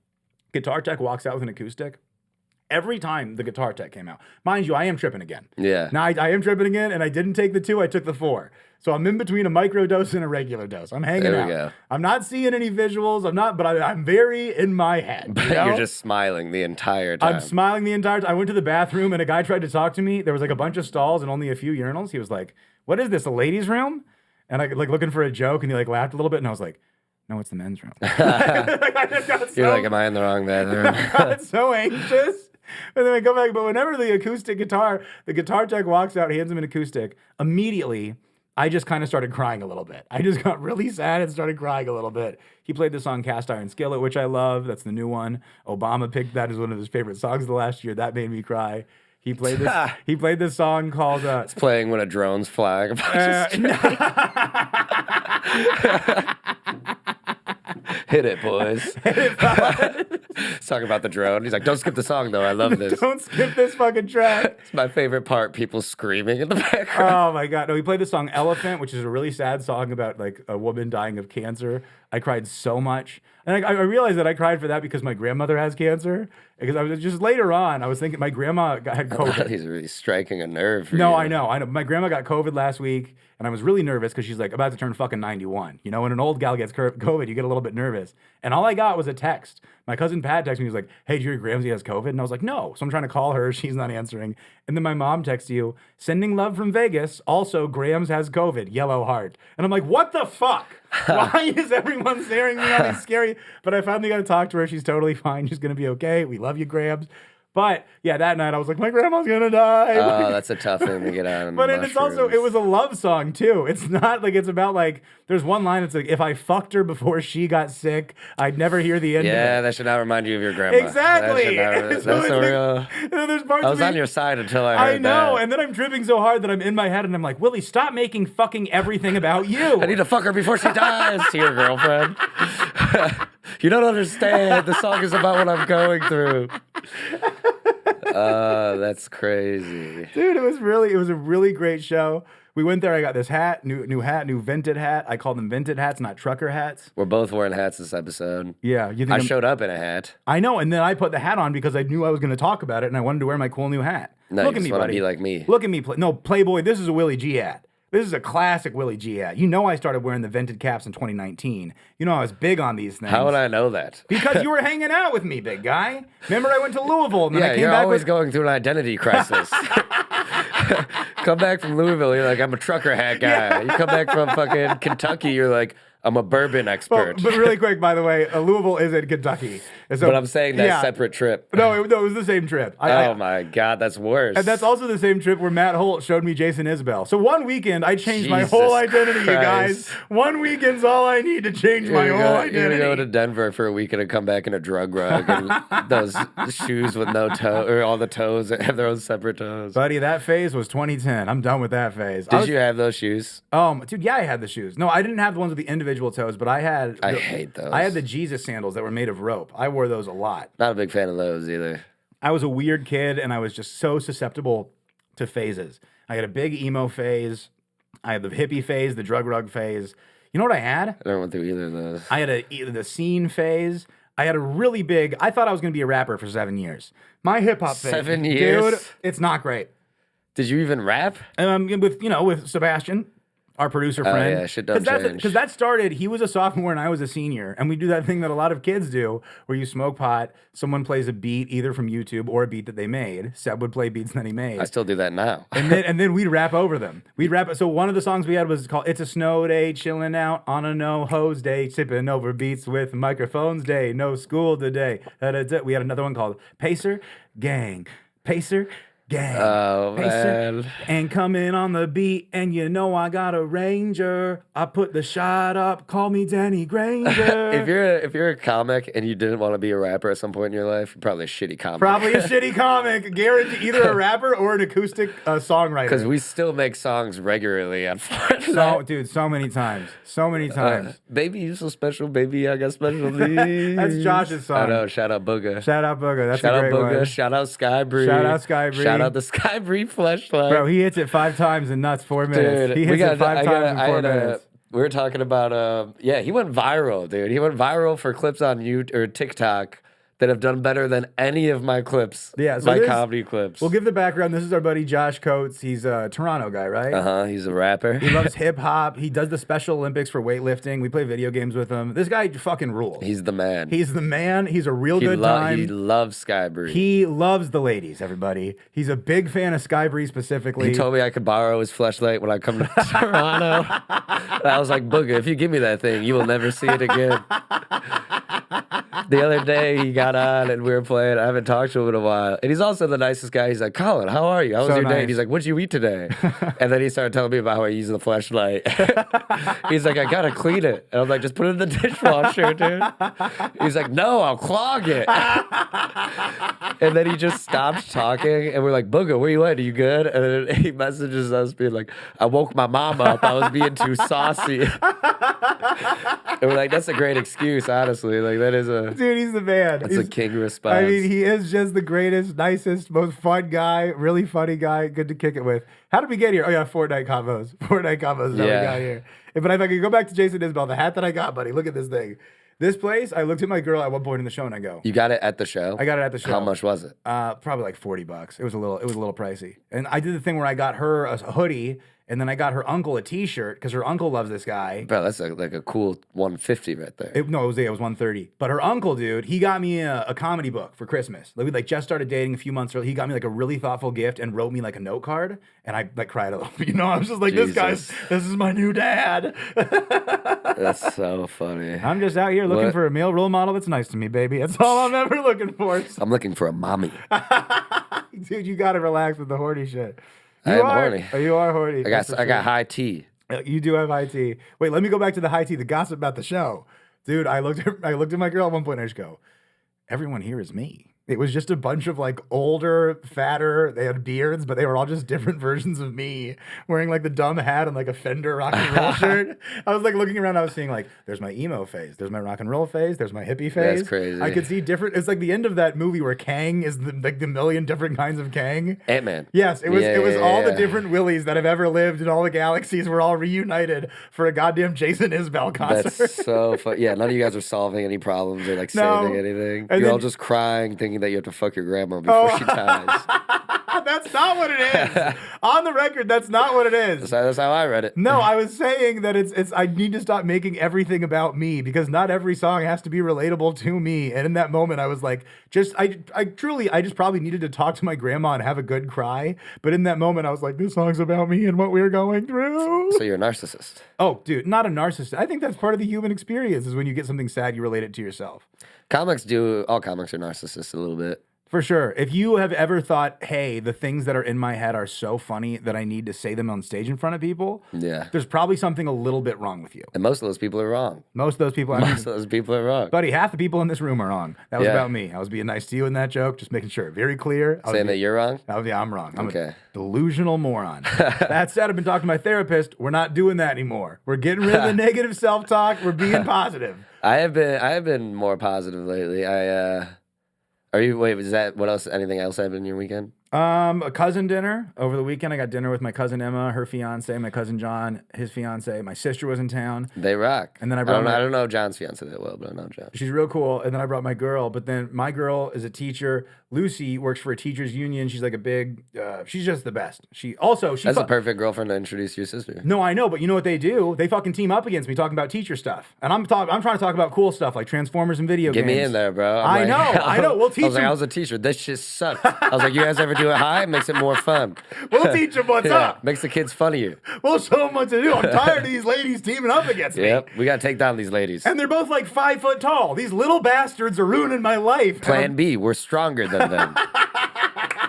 [SPEAKER 1] Guitar tech walks out with an acoustic. Every time the guitar tech came out. Mind you, I am tripping again.
[SPEAKER 2] Yeah.
[SPEAKER 1] Now I am tripping again, and I didn't take the 2, I took the 4. So I'm in between a micro dose and a regular dose. I'm hanging out.
[SPEAKER 2] There we go.
[SPEAKER 1] I'm not seeing any visuals. I'm very in my head.
[SPEAKER 2] But you're just smiling the entire time.
[SPEAKER 1] I'm smiling the entire time. I went to the bathroom, and a guy tried to talk to me. There was like a bunch of stalls and only a few urinals. He was like, what is this, a ladies' room? And I like looking for a joke, and he like laughed a little bit, and I was like, no, it's the men's room.
[SPEAKER 2] You're like, am I in the wrong bathroom?
[SPEAKER 1] I got so anxious. And then I go back, but whenever the guitar tech walks out, hands him an acoustic, immediately, I just kind of started crying a little bit. I just got really sad and started crying a little bit. He played the song Cast Iron Skillet, which I love. That's the new one. Obama picked that as one of his favorite songs of the last year. That made me cry. He played this song called...
[SPEAKER 2] it's playing when a drone's flying. Hit it, boys. Hit it, He's talking about the drone. He's like, don't skip the song, though. I love this.
[SPEAKER 1] Don't skip this fucking track.
[SPEAKER 2] It's my favorite part, people screaming in the background.
[SPEAKER 1] Oh, my God. No, he played the song Elephant, which is a really sad song about, like, a woman dying of cancer. I cried so much. And I realized that I cried for that because my grandmother has cancer. Because I was just later on, I was thinking my grandma had COVID.
[SPEAKER 2] He's really striking a nerve for
[SPEAKER 1] No,
[SPEAKER 2] you.
[SPEAKER 1] I know. My grandma got COVID last week, and I was really nervous because she's like about to turn fucking 91. You know, when an old gal gets COVID, you get a little bit nervous. And all I got was a text. My cousin Pat texted me. He was like, hey, do you hear Gramsci has COVID? And I was like, no. So I'm trying to call her. She's not answering. And then my mom texts you, sending love from Vegas. Also, Grams has COVID. Yellow heart. And I'm like, what the fuck? Why is everyone staring me on these scary? But I finally got to talk to her. She's totally fine. She's going to be okay. We love you, Grams. But yeah, that night I was like, my grandma's gonna die.
[SPEAKER 2] Oh, that's a tough thing to get out of.
[SPEAKER 1] But it's also, it was a love song too. It's not like it's about like, there's one line that's like, if I fucked her before she got sick, I'd never hear the end of it.
[SPEAKER 2] Yeah, that should not remind you of your grandma.
[SPEAKER 1] Exactly.
[SPEAKER 2] That's a real.
[SPEAKER 1] There's parts
[SPEAKER 2] I was on your side until I heard that.
[SPEAKER 1] I know, and then I'm tripping so hard that I'm in my head and I'm like, Willie, stop making fucking everything about you.
[SPEAKER 2] I need to fuck her before she dies to your girlfriend. You don't understand. The song is about what I'm going through. That's crazy.
[SPEAKER 1] Dude, it was a really great show. We went there. I got this hat, new vented hat. I call them vented hats, not trucker hats.
[SPEAKER 2] We're both wearing hats this episode.
[SPEAKER 1] Yeah, you think
[SPEAKER 2] I showed up in a hat.
[SPEAKER 1] I know, and then I put the hat on because I knew I was going to talk about it, and I wanted to wear my cool new hat.
[SPEAKER 2] No,
[SPEAKER 1] Look
[SPEAKER 2] you
[SPEAKER 1] at
[SPEAKER 2] just
[SPEAKER 1] me,
[SPEAKER 2] want to
[SPEAKER 1] buddy.
[SPEAKER 2] be like me.
[SPEAKER 1] Look at me. No, Playboy, this is a Willie G hat. This is a classic Willie G hat. You know I started wearing the vented caps in 2019. You know I was big on these things.
[SPEAKER 2] How would I know that?
[SPEAKER 1] Because you were hanging out with me, big guy. Remember I went to Louisville, and then I came
[SPEAKER 2] you're
[SPEAKER 1] back
[SPEAKER 2] always
[SPEAKER 1] with...
[SPEAKER 2] going through an identity crisis. Come back from Louisville, you're like, I'm a trucker hat guy.
[SPEAKER 1] Yeah.
[SPEAKER 2] You come back from fucking Kentucky, you're like, I'm a bourbon expert.
[SPEAKER 1] But really quick, by the way, Louisville is in Kentucky. And so,
[SPEAKER 2] But I'm saying that separate trip.
[SPEAKER 1] No, it was the same trip.
[SPEAKER 2] Oh my God, that's worse.
[SPEAKER 1] And that's also the same trip where Matt Holt showed me Jason Isbell. So one weekend, I changed my
[SPEAKER 2] Jesus
[SPEAKER 1] whole identity, you
[SPEAKER 2] Christ.
[SPEAKER 1] guys. One weekend's all I need to change my whole identity.
[SPEAKER 2] You're gonna go to Denver for a weekend and come back in a drug rug and those shoes with no toe, or all the toes that have their own separate toes.
[SPEAKER 1] Buddy, that phase was 2010. I'm done with that phase.
[SPEAKER 2] Did you have those shoes?
[SPEAKER 1] Dude, yeah, I had the shoes. No, I didn't have the ones with the individual toes, but I
[SPEAKER 2] hate those.
[SPEAKER 1] I had the Jesus sandals that were made of rope. I wore those a lot.
[SPEAKER 2] Not a big fan of those either.
[SPEAKER 1] I was a weird kid, and I was just so susceptible to phases. I had a big emo phase. I had the hippie phase, the drug rug phase. You know what I had?
[SPEAKER 2] I never went through either of those.
[SPEAKER 1] I had the scene phase. I had a really big... I thought I was going to be a rapper for 7 years. My hip-hop phase.
[SPEAKER 2] 7 years?
[SPEAKER 1] Dude, it's not great.
[SPEAKER 2] Did you even rap?
[SPEAKER 1] With Sebastian, our producer friend.
[SPEAKER 2] Oh, yeah, shit don't change.
[SPEAKER 1] Because that started, he was a sophomore and I was a senior. And we do that thing that a lot of kids do, where you smoke pot, someone plays a beat either from YouTube or a beat that they made. Seb would play beats that he made.
[SPEAKER 2] I still do that now.
[SPEAKER 1] And then we'd rap over them. We'd rap. So one of the songs we had was called "It's a Snow Day, Chilling Out on a No Hose Day, Sipping Over Beats with Microphones Day, No School Today." We had another one called "Pacer Gang, Pacer Gang,
[SPEAKER 2] Oh,
[SPEAKER 1] Pacer,
[SPEAKER 2] man.
[SPEAKER 1] and coming on the beat, and you know I got a Ranger. I put the shot up. Call me Danny Granger."
[SPEAKER 2] If you're a comic and you didn't want to be a rapper at some point in your life, you're probably a shitty comic.
[SPEAKER 1] Probably a shitty comic. Guarantee either a rapper or an acoustic songwriter.
[SPEAKER 2] Because we still make songs regularly, unfortunately.
[SPEAKER 1] So many times.
[SPEAKER 2] Baby, you so special, baby. I got special needs.
[SPEAKER 1] That's Josh's song.
[SPEAKER 2] I know. Shout out Booga.
[SPEAKER 1] Shout out Booga. That's
[SPEAKER 2] Shout
[SPEAKER 1] a
[SPEAKER 2] out
[SPEAKER 1] great
[SPEAKER 2] Booga.
[SPEAKER 1] one.
[SPEAKER 2] Shout out Skybree.
[SPEAKER 1] Shout out Skybree.
[SPEAKER 2] Shout out the Skybree fleshlight.
[SPEAKER 1] Bro, he hits it 5 times in nuts 4 minutes.
[SPEAKER 2] Dude,
[SPEAKER 1] He hits it 5 times in 4 minutes.
[SPEAKER 2] We were talking about, he went viral, dude. He went viral for clips on YouTube or TikTok that have done better than any of my clips.
[SPEAKER 1] Yeah, so
[SPEAKER 2] my comedy clips.
[SPEAKER 1] We'll give the background. This is our buddy Josh Coates. He's a Toronto guy, right?
[SPEAKER 2] He's a rapper.
[SPEAKER 1] He loves hip hop. He does the Special Olympics for weightlifting. We play video games with him. This guy fucking rules.
[SPEAKER 2] He's the man.
[SPEAKER 1] He's the man. He's a real good time.
[SPEAKER 2] He loves Skybree.
[SPEAKER 1] He loves the ladies, everybody. He's a big fan of Skybree specifically.
[SPEAKER 2] He told me I could borrow his fleshlight when I come to Toronto. And I was like, Booga, if you give me that thing, you will never see it again. The other day he got on and we were playing. I haven't talked to him in a while. And he's also the nicest guy. He's like, Collin, how are you? How was
[SPEAKER 1] So
[SPEAKER 2] your day?
[SPEAKER 1] nice.
[SPEAKER 2] And he's like, what'd you eat today? And then he started telling me about how I use the fleshlight. He's like, I gotta clean it. And I'm like, just put it in the dishwasher, dude. He's like, no, I'll clog it. And then he just stopped talking and we're like, Booga, where you at? Are you good? And then he messages us being like, I woke my mom up. I was being too saucy. And we're like, that's a great excuse, honestly. Like, that is a...
[SPEAKER 1] Dude, he's the man.
[SPEAKER 2] That's a king response.
[SPEAKER 1] I mean, he is just the greatest, nicest, most fun guy, really funny guy, good to kick it with. How did we get here? Oh, yeah, Fortnite combos. Fortnite combos is how we got here. But if I could go back to Jason Isbell, the hat that I got, buddy, look at this thing. This place, I looked at my girl at one point in the show and I go,
[SPEAKER 2] You got it at the show?
[SPEAKER 1] I got it at the show.
[SPEAKER 2] How much was it?
[SPEAKER 1] Probably like $40. It was a little pricey. And I did the thing where I got her a hoodie and then I got her uncle a t-shirt because her uncle loves this guy.
[SPEAKER 2] Bro, that's like a cool 150 right there.
[SPEAKER 1] It was 130. But her uncle, dude, he got me a comedy book for Christmas. Like, we just started dating a few months early. He got me like a really thoughtful gift and wrote me like a note card. And I like cried a little. You know, I was just like, this is my new dad.
[SPEAKER 2] That's so funny.
[SPEAKER 1] I'm just out here looking for a male role model that's nice to me, baby. That's all I'm ever looking for.
[SPEAKER 2] I'm looking for a mommy.
[SPEAKER 1] Dude, you gotta relax with the horny shit.
[SPEAKER 2] I am horny.
[SPEAKER 1] You are horny.
[SPEAKER 2] I got high tea.
[SPEAKER 1] You do have high tea. Wait, let me go back to the high tea, the gossip about the show. Dude, I looked at my girl at one point and I just go, everyone here is me. It was just a bunch of like older, fatter. They had beards, but they were all just different versions of me, wearing like the dumb hat and like a Fender rock and roll shirt. I was like looking around. I was seeing like, there's my emo phase, there's my rock and roll phase, there's my hippie phase.
[SPEAKER 2] That's crazy.
[SPEAKER 1] I could see different. It's like the end of that movie where Kang is like the million different kinds of Kang.
[SPEAKER 2] Ant-Man.
[SPEAKER 1] Yes, it was.
[SPEAKER 2] Yeah,
[SPEAKER 1] it was
[SPEAKER 2] yeah,
[SPEAKER 1] all the
[SPEAKER 2] yeah.
[SPEAKER 1] different Willies that have ever lived in all the galaxies were all reunited for a goddamn Jason Isbell concert.
[SPEAKER 2] That's so fun. Yeah, none of you guys are solving any problems or like
[SPEAKER 1] No.
[SPEAKER 2] saving anything.
[SPEAKER 1] And
[SPEAKER 2] You're
[SPEAKER 1] then-
[SPEAKER 2] all just crying, thinking that you have to fuck your grandma before she dies.
[SPEAKER 1] That's not what it is. On the record, that's not what it is.
[SPEAKER 2] That's how I read it.
[SPEAKER 1] No, I was saying that it's I need to stop making everything about me because not every song has to be relatable to me. And in that moment I was like, I truly just probably needed to talk to my grandma and have a good cry. But in that moment I was like, this song's about me and what we're going through.
[SPEAKER 2] So you're a narcissist.
[SPEAKER 1] Oh, dude, not a narcissist. I think that's part of the human experience is when you get something sad, you relate it to yourself.
[SPEAKER 2] All comics are narcissists a little bit.
[SPEAKER 1] For sure. If you have ever thought, hey, the things that are in my head are so funny that I need to say them on stage in front of people,
[SPEAKER 2] Yeah.
[SPEAKER 1] there's probably something a little bit wrong with you.
[SPEAKER 2] And most of those people are wrong.
[SPEAKER 1] Most of those people, I mean,
[SPEAKER 2] Most of those people are wrong.
[SPEAKER 1] buddy, half the people in this room are wrong. That was
[SPEAKER 2] Yeah.
[SPEAKER 1] about me. I was being nice to you in that joke, just making sure. Very clear.
[SPEAKER 2] Saying that you're wrong?
[SPEAKER 1] I'm wrong. I'm
[SPEAKER 2] Okay.
[SPEAKER 1] a delusional moron. That said, I've been talking to my therapist. We're not doing that anymore. We're getting rid of the negative self-talk. We're being positive.
[SPEAKER 2] I have been more positive lately. Is that what else? Anything else happened in your weekend?
[SPEAKER 1] A cousin dinner over the weekend. I got dinner with my cousin Emma, her fiance, my cousin John, his fiance. My sister was in town.
[SPEAKER 2] They rock.
[SPEAKER 1] And then I
[SPEAKER 2] don't know John's fiance that well, but I know John.
[SPEAKER 1] She's real cool. And then I brought my girl. But then my girl is a teacher. Lucy works for a teachers union. She's like a big. She's just the best.
[SPEAKER 2] That's a perfect girlfriend to introduce your sister.
[SPEAKER 1] No, I know, but you know what they do? They fucking team up against me talking about teacher stuff, and I'm trying to talk about cool stuff like Transformers and video
[SPEAKER 2] Get
[SPEAKER 1] games.
[SPEAKER 2] me in there, bro.
[SPEAKER 1] I know. We'll teach
[SPEAKER 2] I was like,
[SPEAKER 1] them.
[SPEAKER 2] I was a teacher. This shit sucked. I was like, you guys ever do it high? It makes it more fun.
[SPEAKER 1] We'll teach them what's
[SPEAKER 2] Yeah,
[SPEAKER 1] up.
[SPEAKER 2] makes the kids funnier.
[SPEAKER 1] We'll show them what to do. I'm tired of these ladies teaming up against me.
[SPEAKER 2] Yep, we gotta take down these ladies.
[SPEAKER 1] And they're both like 5 foot tall. These little bastards are ruining my life.
[SPEAKER 2] Plan B, we're stronger than them.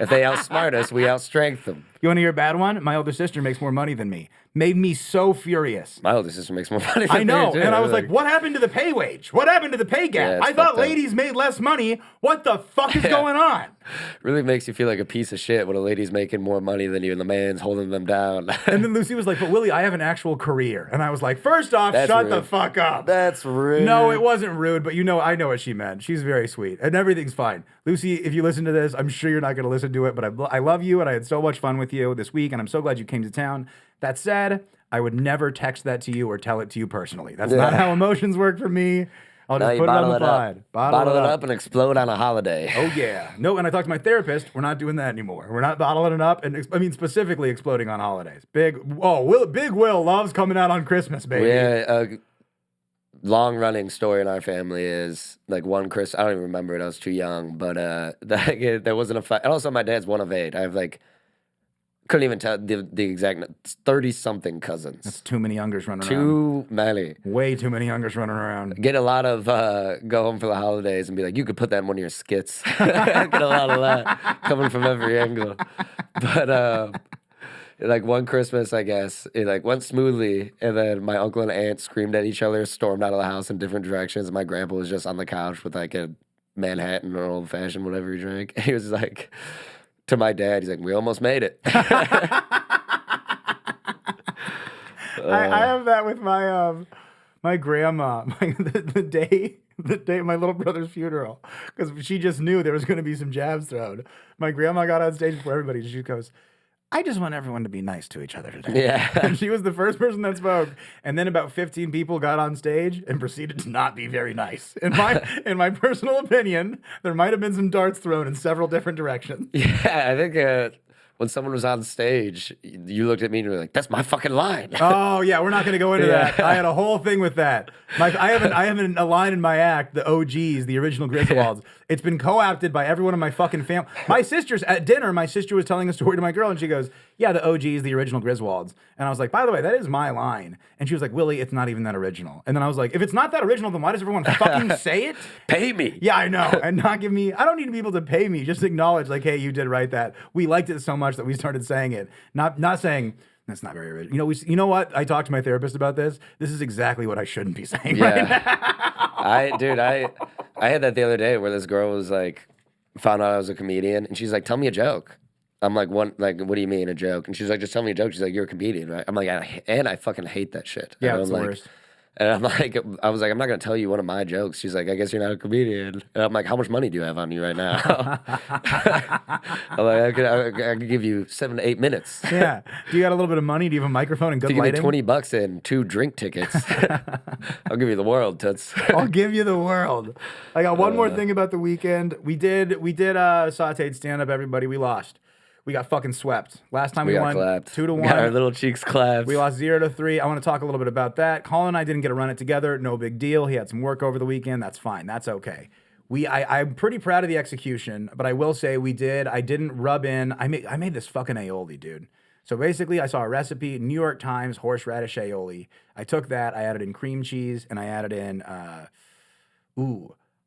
[SPEAKER 2] If they outsmart us, we outstrength them.
[SPEAKER 1] You want to hear a bad one? My older sister makes more money than me. Made me so furious.
[SPEAKER 2] My older sister makes more money than
[SPEAKER 1] I know.
[SPEAKER 2] me, too.
[SPEAKER 1] And I was like, what happened to the pay wage? What happened to the pay gap?
[SPEAKER 2] Yeah, it's
[SPEAKER 1] I thought
[SPEAKER 2] fucked up.
[SPEAKER 1] ladies made less money. What the fuck is going on?
[SPEAKER 2] Really makes you feel like a piece of shit when a lady's making more money than you and the man's holding them down.
[SPEAKER 1] And then Lucy was like, but Willie, I have an actual career. And I was like, first off,
[SPEAKER 2] That's
[SPEAKER 1] shut
[SPEAKER 2] rude.
[SPEAKER 1] the fuck up.
[SPEAKER 2] That's rude.
[SPEAKER 1] No, it wasn't rude, but I know what she meant. She's very sweet, and everything's fine. Lucy, if you listen to this, I'm sure you're not going to listen to it, but I love you, and I had so much fun with you this week, and I'm so glad you came to town. That said, I would never text that to you or tell it to you personally. That's not how emotions work for me. I'll just
[SPEAKER 2] You
[SPEAKER 1] put it on
[SPEAKER 2] bottle
[SPEAKER 1] the
[SPEAKER 2] it up.
[SPEAKER 1] pod.
[SPEAKER 2] Bottle it up and explode on a holiday.
[SPEAKER 1] Oh, yeah. No, and I talked to my therapist. We're not doing that anymore. We're not bottling it up, and specifically exploding on holidays. Big Will loves coming out on Christmas, baby.
[SPEAKER 2] Yeah, long-running story in our family is like one Christmas. I don't even remember it. I was too young, but there wasn't a fight. And also, my dad's one of 8. I have couldn't even tell the exact 30-something cousins.
[SPEAKER 1] That's too many youngers running around.
[SPEAKER 2] Too many.
[SPEAKER 1] Way too many youngers running around.
[SPEAKER 2] Get a lot of go home for the holidays and be like, you could put that in one of your skits. Get a lot of that coming from every angle. But like one Christmas, I guess, it went smoothly, and then my uncle and aunt screamed at each other, stormed out of the house in different directions, and my grandpa was just on the couch with like a Manhattan or old fashioned, whatever he drank. He was like, to my dad, he's like, we almost made it.
[SPEAKER 1] I have that with my grandma. The day of my little brother's funeral, because she just knew there was going to be some jabs thrown. My grandma got on stage before everybody. She goes, I just want everyone to be nice to each other today.
[SPEAKER 2] Yeah.
[SPEAKER 1] And she was the first person that spoke. And then about 15 people got on stage and proceeded to not be very nice. In my personal opinion, there might have been some darts thrown in several different directions.
[SPEAKER 2] Yeah, I think when someone was on stage, you looked at me and you were like, that's my fucking line.
[SPEAKER 1] Oh, yeah, we're not going to go into that. I had a whole thing with that. I have a line in my act, the OGs, the original Griswolds. It's been co-opted by everyone in my fucking family. My sister's at dinner, my sister was telling a story to my girl, and she goes, yeah, the OGs, the original Griswolds. And I was like, by the way, that is my line. And she was like, Willie, it's not even that original. And then I was like, if it's not that original, then why does everyone fucking say it?
[SPEAKER 2] Pay me.
[SPEAKER 1] Yeah, I know. And not give me, I don't need people to pay me. Just acknowledge, like, hey, you did write that. We liked it so much that we started saying it. Not saying, that's not very original. You know what? I talked to my therapist about this. This is exactly what I shouldn't be saying right now.
[SPEAKER 2] I had that the other day where this girl was like found out I was a comedian, and she's like, "Tell me a joke." I'm like, "What? Like, what do you mean a joke?" And she's like, "Just tell me a joke." She's like, "You're a comedian, right?" I'm like, I fucking hate that shit.
[SPEAKER 1] Yeah,
[SPEAKER 2] and
[SPEAKER 1] it's
[SPEAKER 2] I'm
[SPEAKER 1] the
[SPEAKER 2] like,
[SPEAKER 1] worst.
[SPEAKER 2] And I'm like, I was like, "I'm not gonna tell you one of my jokes." She's like, "I guess you're not a comedian." And I'm like, "How much money do you have on you right now?" I'm like, I could give you 7 to 8 minutes.
[SPEAKER 1] Yeah. Do you got a little bit of money? Do you have a microphone and good
[SPEAKER 2] If you give
[SPEAKER 1] lighting?
[SPEAKER 2] me $20 and 2 drink tickets, I'll give you the world, toots.
[SPEAKER 1] I'll give you the world. I got one more thing about the weekend. We did sauteed stand up. Everybody, we lost. We got fucking swept. Last time we
[SPEAKER 2] got
[SPEAKER 1] won
[SPEAKER 2] clapped.
[SPEAKER 1] 2-1.
[SPEAKER 2] Got our little cheeks clapped.
[SPEAKER 1] We lost 0-3. I want to talk a little bit about that. Colin and I didn't get to run it together. No big deal. He had some work over the weekend. That's fine. That's okay. I'm pretty proud of the execution, but I will say I didn't rub in. I made this fucking aioli, dude. So basically, I saw a recipe, New York Times horseradish aioli. I took that, I added in cream cheese, and I added in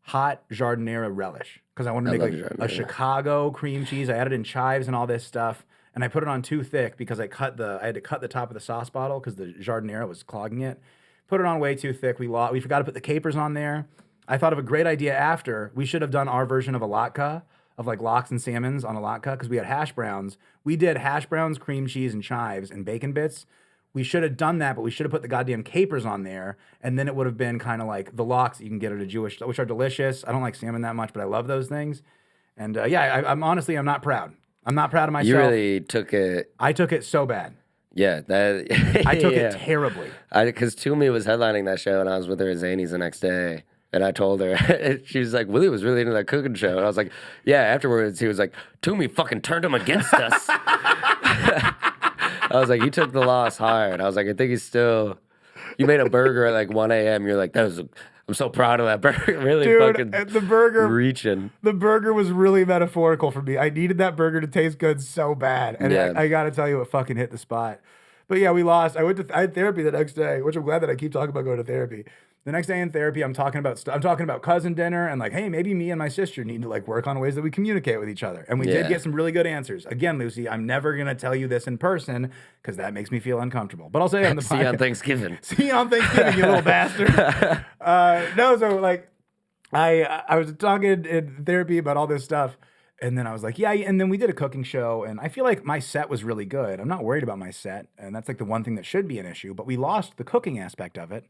[SPEAKER 1] hot jardinera relish because I wanted to make like a Chicago cream cheese. I added in chives and all this stuff, and I put it on too thick because I had to cut the top of the sauce bottle because the jardinera was clogging it. Put it on way too thick. We forgot to put the capers on there. I thought of a great idea after. We should have done our version of a latke, of like lox and salmons on a latke, because we had hash browns. We did hash browns, cream cheese, and chives and bacon bits. We should have done that, but we should have put the goddamn capers on there, and then it would have been kind of like the lox that you can get at a Jewish, which are delicious. I don't like salmon that much, but I love those things. And I'm honestly, I'm not proud. I'm not proud of myself.
[SPEAKER 2] You really took it.
[SPEAKER 1] I took it so bad.
[SPEAKER 2] Yeah, that.
[SPEAKER 1] I took it terribly.
[SPEAKER 2] Because Toomey was headlining that show, and I was with her at Zany's the next day. And I told her, she was like, Willie was really into that cooking show. And I was like, yeah, afterwards, he was like, Toomey fucking turned him against us. I was like, he took the loss hard. I was like, I think he's still, you made a burger at like 1 a.m. You're like, I'm so proud of that burger. Really
[SPEAKER 1] Dude,
[SPEAKER 2] fucking
[SPEAKER 1] the burger,
[SPEAKER 2] reaching.
[SPEAKER 1] The burger was really metaphorical for me. I needed that burger to taste good so bad. And
[SPEAKER 2] Yeah.
[SPEAKER 1] I got to tell you, it fucking hit the spot. But yeah, we lost. I had therapy the next day, which I'm glad that I keep talking about going to therapy. The next day in therapy, I'm talking about cousin dinner and like, hey, maybe me and my sister need to like work on ways that we communicate with each other. And we did get some really good answers. Again, Lucy, I'm never gonna tell you this in person because that makes me feel uncomfortable. But I'll say it on the
[SPEAKER 2] See you on Thanksgiving.
[SPEAKER 1] See you on Thanksgiving, you little bastard. So like, I was talking in therapy about all this stuff. And then I was like, yeah. And then we did a cooking show. And I feel like my set was really good. I'm not worried about my set. And that's like the one thing that should be an issue. But we lost the cooking aspect of it.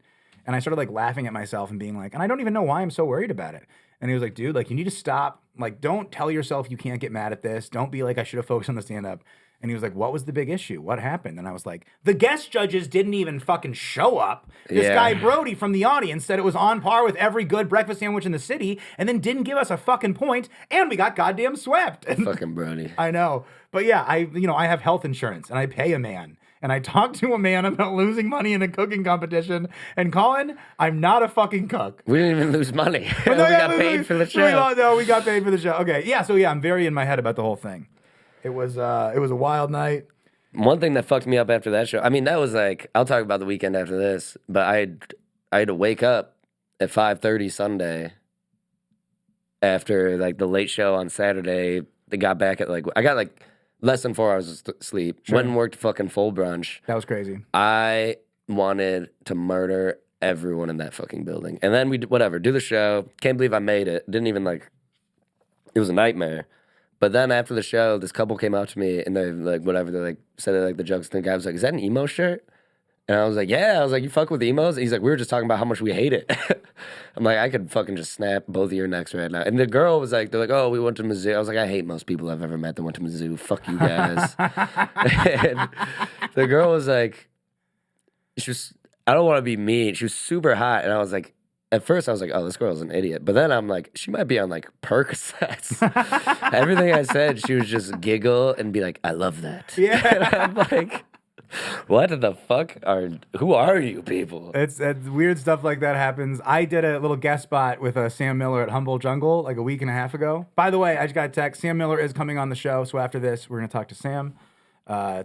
[SPEAKER 1] And I started like laughing at myself and being like, and I don't even know why I'm so worried about it. And he was like, dude, like you need to stop. Like, don't tell yourself you can't get mad at this. Don't be like, I should have focused on the stand-up. And he was like, what was the big issue? What happened? And I was like, the guest judges didn't even fucking show up. This guy Brody from the audience said it was on par with every good breakfast sandwich in the city and then didn't give us a fucking point, and we got goddamn swept.
[SPEAKER 2] Fucking Brody.
[SPEAKER 1] I know. But yeah, I have health insurance and I pay a man. And I talked to a man about losing money in a cooking competition. And Colin, I'm not a fucking cook.
[SPEAKER 2] We didn't even lose money. We got paid for the show.
[SPEAKER 1] We got paid for the show. Okay, yeah. So yeah, I'm very in my head about the whole thing. It was a wild night.
[SPEAKER 2] One thing that fucked me up after that show, I mean, that was like, I'll talk about the weekend after this, but I had to wake up at 5:30 Sunday after like the late show on Saturday. They got back at like, I got like less than 4 hours of sleep.
[SPEAKER 1] Sure.
[SPEAKER 2] Went and worked fucking full brunch.
[SPEAKER 1] That was crazy.
[SPEAKER 2] I wanted to murder everyone in that fucking building. And then we, do the show. Can't believe I made it. Didn't even like, it was a nightmare. But then after the show, this couple came up to me and they like, they like said like the jokes. And the guy was like, is that an emo shirt? And I was like, yeah. I was like, you fuck with emos? And he's like, we were just talking about how much we hate it. I'm like, I could fucking just snap both of your necks right now. And the girl was like, they're like, oh, we went to Mizzou. I was like, I hate most people I've ever met that went to Mizzou. Fuck you guys. And the girl was like, I don't want to be mean. She was super hot. And I was like, at first I was like, oh, this girl's an idiot. But then I'm like, she might be on like Percocets. Everything I said, she would just giggle and be like, I love that.
[SPEAKER 1] Yeah.
[SPEAKER 2] And I'm like, what the fuck who are you people?
[SPEAKER 1] It's weird stuff like that happens. I did a little guest spot with Sam Miller at Humboldt Jungle like a week and a half ago. By the way, I just got a text. Sam Miller is coming on the show. So after this, we're going to talk to Sam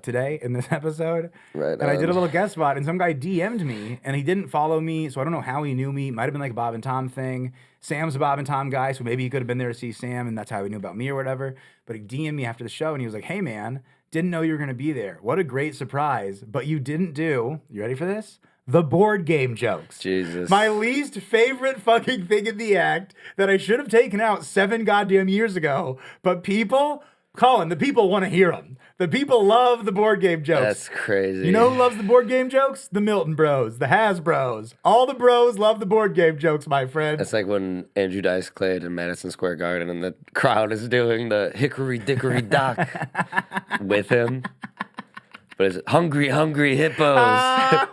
[SPEAKER 1] today in this episode.
[SPEAKER 2] Right.
[SPEAKER 1] And I did a little guest spot and some guy DM'd me and he didn't follow me. So I don't know how he knew me. It might have been like a Bob and Tom thing. Sam's a Bob and Tom guy. So maybe he could have been there to see Sam and that's how he knew about me or whatever. But he DM'd me after the show and he was like, hey man, didn't know you were going to be there. What a great surprise. But you didn't do, you ready for this? the board game jokes.
[SPEAKER 2] Jesus.
[SPEAKER 1] My least favorite fucking thing in the act that I should have taken out 7 goddamn years ago. But people, Collin, the people want to hear them. The people love the board game jokes.
[SPEAKER 2] That's crazy.
[SPEAKER 1] You know who loves the board game jokes? The Milton Bros, the Has Bros. All the bros love the board game jokes, my friend.
[SPEAKER 2] It's like when Andrew Dice played in Madison Square Garden and the crowd is doing the hickory dickory dock with him. But it's hungry, hungry hippos.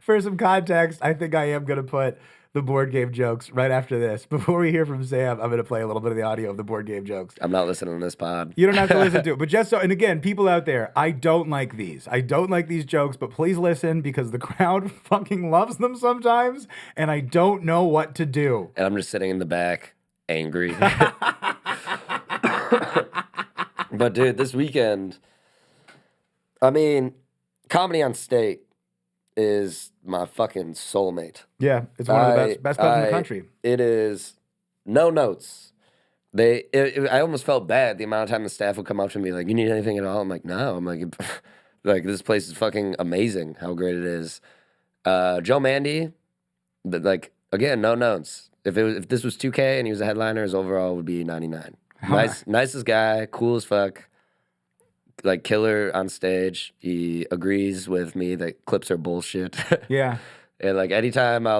[SPEAKER 1] For some context, I think I am going to put the board game jokes right after this. Before we hear from Sam, I'm going to play a little bit of the audio of the board game jokes.
[SPEAKER 2] I'm not listening to this pod.
[SPEAKER 1] You don't have to listen to it. But just so, and again, people out there, I don't like these. I don't like these jokes, but please listen because the crowd fucking loves them sometimes, and I don't know what to do.
[SPEAKER 2] And I'm just sitting in the back, angry. But dude, this weekend, I mean, Comedy on State is my fucking soulmate.
[SPEAKER 1] Yeah, it's one of the best clubs in the country.
[SPEAKER 2] It is no notes. I almost felt bad the amount of time the staff would come up to me like, "You need anything at all?" I'm like, "No." I'm like, like this place is fucking amazing. How great it is. Joe Mandy, like again, no notes. If this was 2K and he was a headliner, his overall would be 99. Nicest guy, cool as fuck. Like killer on stage. He agrees with me that clips are bullshit.
[SPEAKER 1] Yeah.
[SPEAKER 2] And like anytime I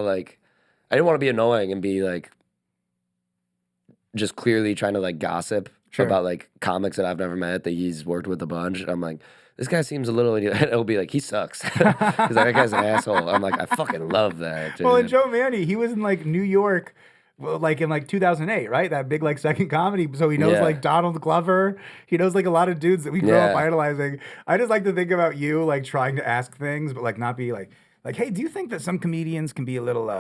[SPEAKER 2] didn't want to be annoying and be like just clearly trying to like gossip about like comics that I've never met that he's worked with a bunch. I'm like, this guy seems a little, it'll be like, he sucks. He's like, that guy's an asshole. I'm like, I fucking love that, dude.
[SPEAKER 1] Well, and Joe Mandy, he was in like New York, like in like 2008, right? That big like second comedy. So he knows like Donald Glover. He knows like a lot of dudes that we grew up idolizing. I just like to think about you like trying to ask things, but like not be like, hey, do you think that some comedians can be a little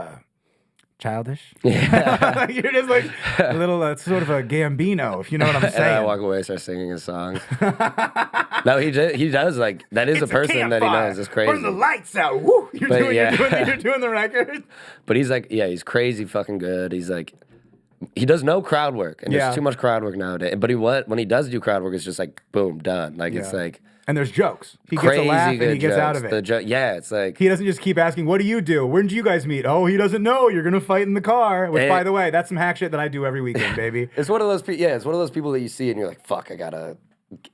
[SPEAKER 1] childish? Yeah. You're just like a little sort of a Gambino, if you know what I'm saying.
[SPEAKER 2] And I walk away and start singing his songs. No, he does like that is
[SPEAKER 1] It's
[SPEAKER 2] a person that he knows. It's crazy.
[SPEAKER 1] Burn the lights out. Woo! You're doing the record.
[SPEAKER 2] But he's like, yeah, he's crazy fucking good. He's like, he does no crowd work, and there's too much crowd work nowadays. But when he does do crowd work, it's just like boom, done. Like it's like.
[SPEAKER 1] And there's jokes. He gets a laugh and he gets out of it.
[SPEAKER 2] It's like...
[SPEAKER 1] He doesn't just keep asking, what do you do? When did you guys meet? Oh, he doesn't know. You're going to fight in the car. Which, by the way, that's some hack shit that I do every weekend, baby.
[SPEAKER 2] It's one of those it's one of those people that you see and you're like, fuck, I gotta...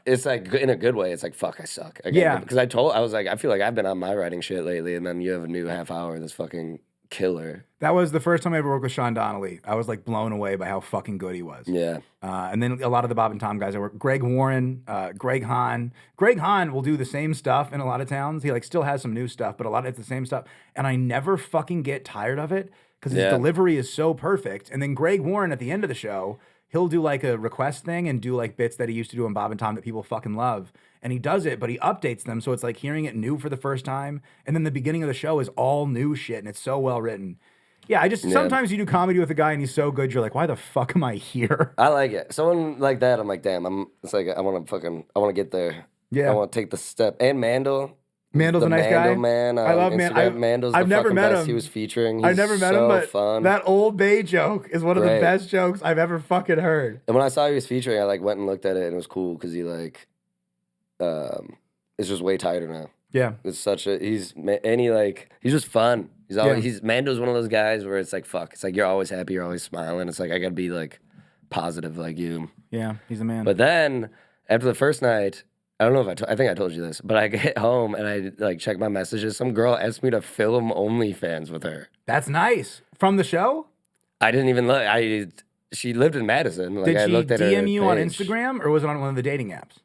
[SPEAKER 2] It's like, in a good way, it's like, fuck, I suck. Because I was like, I feel like I've been on my writing shit lately, and then you have a new half hour that's fucking killer.
[SPEAKER 1] That was the first time I ever worked with Sean Donnelly. I was like blown away by how fucking good he was.
[SPEAKER 2] Yeah.
[SPEAKER 1] And then a lot of the Bob and Tom guys I work. Greg Warren, Greg Hahn. Greg Hahn will do the same stuff in a lot of towns. He like still has some new stuff, but a lot of it's the same stuff. And I never fucking get tired of it because his delivery is so perfect. And then Greg Warren at the end of the show, he'll do like a request thing and do like bits that he used to do on Bob and Tom that people fucking love. And he does it, but he updates them. So it's like hearing it new for the first time. And then the beginning of the show is all new shit. And it's so well written. Yeah, sometimes you do comedy with a guy and he's so good, you're like, why the fuck am I here?
[SPEAKER 2] I like it. Someone like that, I'm like, damn, it's like, I want to get there. Yeah. I want to take the step. And Mandel.
[SPEAKER 1] Mandel's a nice guy.
[SPEAKER 2] Man,
[SPEAKER 1] I love
[SPEAKER 2] Instagram. Mandel's
[SPEAKER 1] I've
[SPEAKER 2] the
[SPEAKER 1] never
[SPEAKER 2] fucking
[SPEAKER 1] met
[SPEAKER 2] best
[SPEAKER 1] him.
[SPEAKER 2] He was featuring.
[SPEAKER 1] I've never met him, but
[SPEAKER 2] fun.
[SPEAKER 1] That Old Bay joke is one of the best jokes I've ever fucking heard.
[SPEAKER 2] And when I saw he was featuring, I like went and looked at it and it was cool because he like, it's just way tighter now.
[SPEAKER 1] Yeah.
[SPEAKER 2] It's he's just fun. Mando's one of those guys where it's like, fuck. It's like, you're always happy. You're always smiling. It's like, I got to be like positive like you.
[SPEAKER 1] Yeah, he's a man.
[SPEAKER 2] But then after the first night, I don't know if I think I told you this, but I get home and I like check my messages. Some girl asked me to film OnlyFans with her.
[SPEAKER 1] That's nice. From the show?
[SPEAKER 2] I didn't even look. She lived in Madison. Like,
[SPEAKER 1] Did
[SPEAKER 2] I
[SPEAKER 1] she
[SPEAKER 2] looked at her
[SPEAKER 1] DM you on
[SPEAKER 2] page.
[SPEAKER 1] Instagram or was it on one of the dating apps?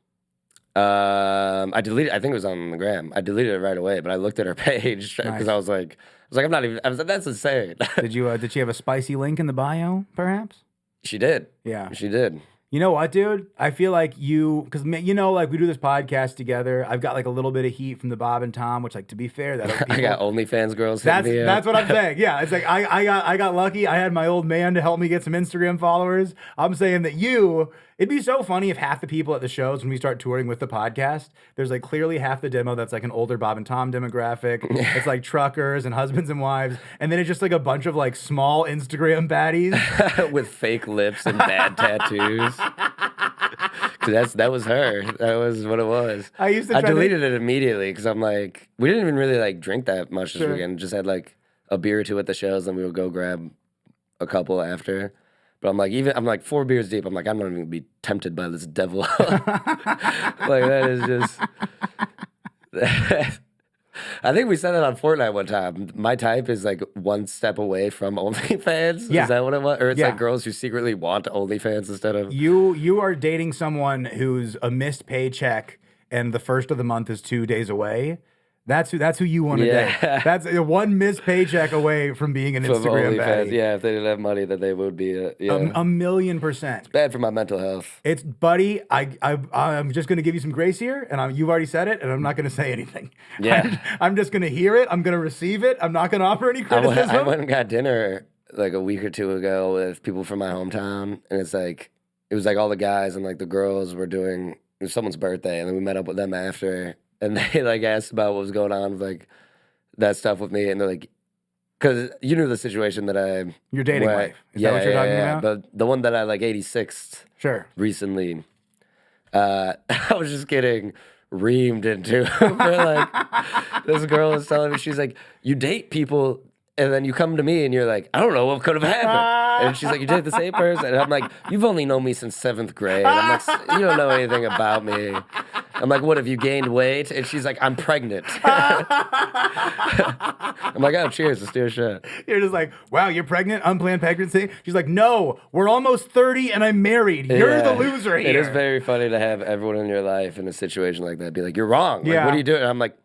[SPEAKER 2] I deleted. I think it was on the gram. I deleted it right away, but I looked at her page because I was like, I'm not even. I was like, that's insane.
[SPEAKER 1] Did she have a spicy link in the bio, perhaps?
[SPEAKER 2] She did.
[SPEAKER 1] Yeah,
[SPEAKER 2] she did.
[SPEAKER 1] You know what, dude? I feel like because like we do this podcast together. I've got like a little bit of heat from the Bob and Tom, which like to be fair,
[SPEAKER 2] I got OnlyFans girls.
[SPEAKER 1] That's what I'm saying. Yeah, it's like I got lucky. I had my old man to help me get some Instagram followers. I'm saying that it'd be so funny if half the people at the shows when we start touring with the podcast, there's like clearly half the demo that's like an older Bob and Tom demographic. It's like truckers and husbands and wives, and then it's just like a bunch of like small Instagram baddies
[SPEAKER 2] with fake lips and bad tattoos. That was her. That was what it was.
[SPEAKER 1] I used to
[SPEAKER 2] I
[SPEAKER 1] try to-
[SPEAKER 2] deleted it immediately because I'm like, we didn't even really like drink that much this
[SPEAKER 1] Sure.
[SPEAKER 2] weekend. Just had like a beer or two at the shows, and we would go grab a couple after. But I'm like 4 beers deep. I'm like, I'm not even gonna be tempted by this devil. Like that is just. I think we said that on Fortnite one time. My type is like one step away from OnlyFans.
[SPEAKER 1] Yeah.
[SPEAKER 2] Is that what it was? Or it's
[SPEAKER 1] Yeah.
[SPEAKER 2] like girls who secretly want OnlyFans instead of.
[SPEAKER 1] You are dating someone who's a missed paycheck and the first of the month is 2 days away. That's who you want to
[SPEAKER 2] Yeah.
[SPEAKER 1] date. That's one missed paycheck away from being an
[SPEAKER 2] From
[SPEAKER 1] Instagram
[SPEAKER 2] OnlyFans.
[SPEAKER 1] baddie.
[SPEAKER 2] Yeah, if they didn't have money, then they would be. Yeah.
[SPEAKER 1] 1,000,000%.
[SPEAKER 2] Bad for my mental health.
[SPEAKER 1] It's buddy. I'm just gonna give you some grace here, and you've already said it, and I'm not gonna say anything.
[SPEAKER 2] Yeah.
[SPEAKER 1] I'm just gonna hear it. I'm gonna receive it. I'm not gonna offer any
[SPEAKER 2] I
[SPEAKER 1] criticism.
[SPEAKER 2] went and got dinner like a week or two ago with people from my hometown, and it was like all the guys and like the girls were doing. It was someone's birthday, and then we met up with them after, and they like asked about what was going on with like that stuff with me, and they're like, because you knew the situation that
[SPEAKER 1] Your dating life. Is that what you're talking about?
[SPEAKER 2] But the one that I like 86th
[SPEAKER 1] Sure.
[SPEAKER 2] recently, I was just getting reamed into for like this girl was telling me, she's like, you date people and then you come to me and you're like, I don't know what could have happened. And she's like, you date the same person? And I'm like, you've only known me since 7th grade. I'm like, you don't know anything about me. I'm like, what, have you gained weight? And she's like, I'm pregnant. I'm like, oh, cheers, let's do a shot.
[SPEAKER 1] You're just like, wow, you're pregnant, unplanned pregnancy. She's like, no, we're almost 30 and I'm married. You're
[SPEAKER 2] Yeah.
[SPEAKER 1] the loser here.
[SPEAKER 2] It is very funny to have everyone in your life in a situation like that be like, you're wrong. Like,
[SPEAKER 1] Yeah.
[SPEAKER 2] what are you doing? And I'm like,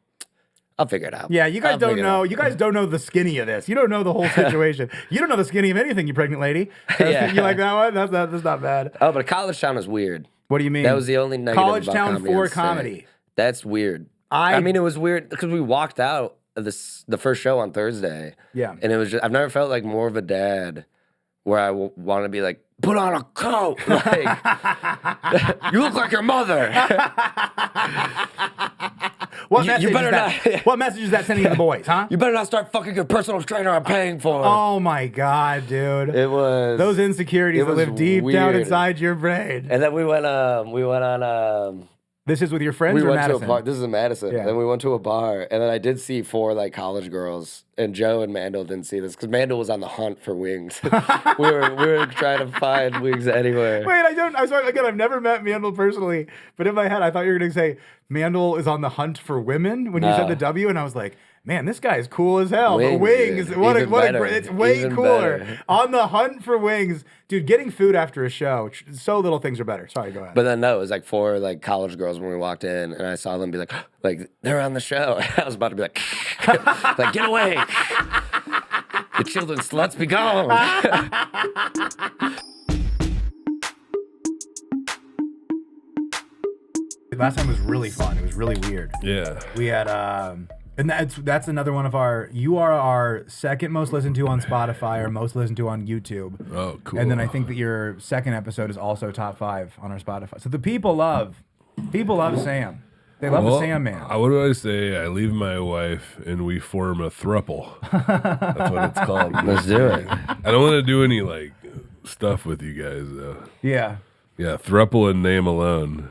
[SPEAKER 2] I'll figure it out.
[SPEAKER 1] Yeah, you guys
[SPEAKER 2] I'll
[SPEAKER 1] don't
[SPEAKER 2] figure it
[SPEAKER 1] know.
[SPEAKER 2] out.
[SPEAKER 1] You guys don't know the skinny of this. You don't know the whole situation. You don't know the skinny of anything, you pregnant lady.
[SPEAKER 2] Yeah.
[SPEAKER 1] You like that one? That's not bad.
[SPEAKER 2] Oh, but College Town is weird.
[SPEAKER 1] What do you mean?
[SPEAKER 2] That was the only negative
[SPEAKER 1] College
[SPEAKER 2] about
[SPEAKER 1] Town
[SPEAKER 2] comedy
[SPEAKER 1] for
[SPEAKER 2] I'd say.
[SPEAKER 1] comedy.
[SPEAKER 2] That's weird. I mean, it was weird because we walked out of the first show on Thursday.
[SPEAKER 1] Yeah.
[SPEAKER 2] And it was just, I've never felt like more of a dad where I want to be like, put on a coat. Like, you look like your mother.
[SPEAKER 1] What
[SPEAKER 2] You
[SPEAKER 1] message
[SPEAKER 2] better
[SPEAKER 1] is that?
[SPEAKER 2] not-
[SPEAKER 1] What message is that sending to the boys, huh?
[SPEAKER 2] You better not start fucking your personal trainer I'm paying for.
[SPEAKER 1] Oh my God, dude.
[SPEAKER 2] It was
[SPEAKER 1] Those insecurities
[SPEAKER 2] it
[SPEAKER 1] that
[SPEAKER 2] was
[SPEAKER 1] live deep down
[SPEAKER 2] weird.
[SPEAKER 1] inside your brain.
[SPEAKER 2] And then we went on
[SPEAKER 1] This is with your friends
[SPEAKER 2] we
[SPEAKER 1] or
[SPEAKER 2] went
[SPEAKER 1] Madison?
[SPEAKER 2] to a bar. This is in Madison.
[SPEAKER 1] Yeah.
[SPEAKER 2] Then we went to a bar, and then I did see 4 like college girls, and Joe and Mandel didn't see this because Mandel was on the hunt for wings. we were trying to find wings anywhere.
[SPEAKER 1] Wait, I'm sorry. Again, I've never met Mandel personally, but in my head, I thought you were going to say Mandel is on the hunt for women when you said
[SPEAKER 2] No.
[SPEAKER 1] the W, and I was like, man, this guy is cool as hell.
[SPEAKER 2] Wings,
[SPEAKER 1] But wings,
[SPEAKER 2] dude.
[SPEAKER 1] what a
[SPEAKER 2] Even
[SPEAKER 1] what
[SPEAKER 2] better.
[SPEAKER 1] a it's way
[SPEAKER 2] Even
[SPEAKER 1] cooler.
[SPEAKER 2] better.
[SPEAKER 1] On the hunt for wings, dude. Getting food after a show, so little things are better. Sorry, go ahead.
[SPEAKER 2] But then no, it was like 4 like college girls when we walked in, and I saw them be like they're on the show. I was about to be like, like get away, the children sluts be gone.
[SPEAKER 1] Last time was really fun. It was really weird.
[SPEAKER 3] Yeah.
[SPEAKER 1] We had and that's another one of our. You are our second most listened to on Spotify or most listened to on YouTube.
[SPEAKER 3] Oh, cool.
[SPEAKER 1] And then I think that your second episode is also top 5 on our Spotify. So the people love Sam. They love the Sam man.
[SPEAKER 3] What do I say? I leave my wife and we form a thruple. That's what it's called.
[SPEAKER 2] Let's do it.
[SPEAKER 3] I don't want to do any like stuff with you guys though.
[SPEAKER 1] Yeah.
[SPEAKER 3] Yeah, thruple and name alone.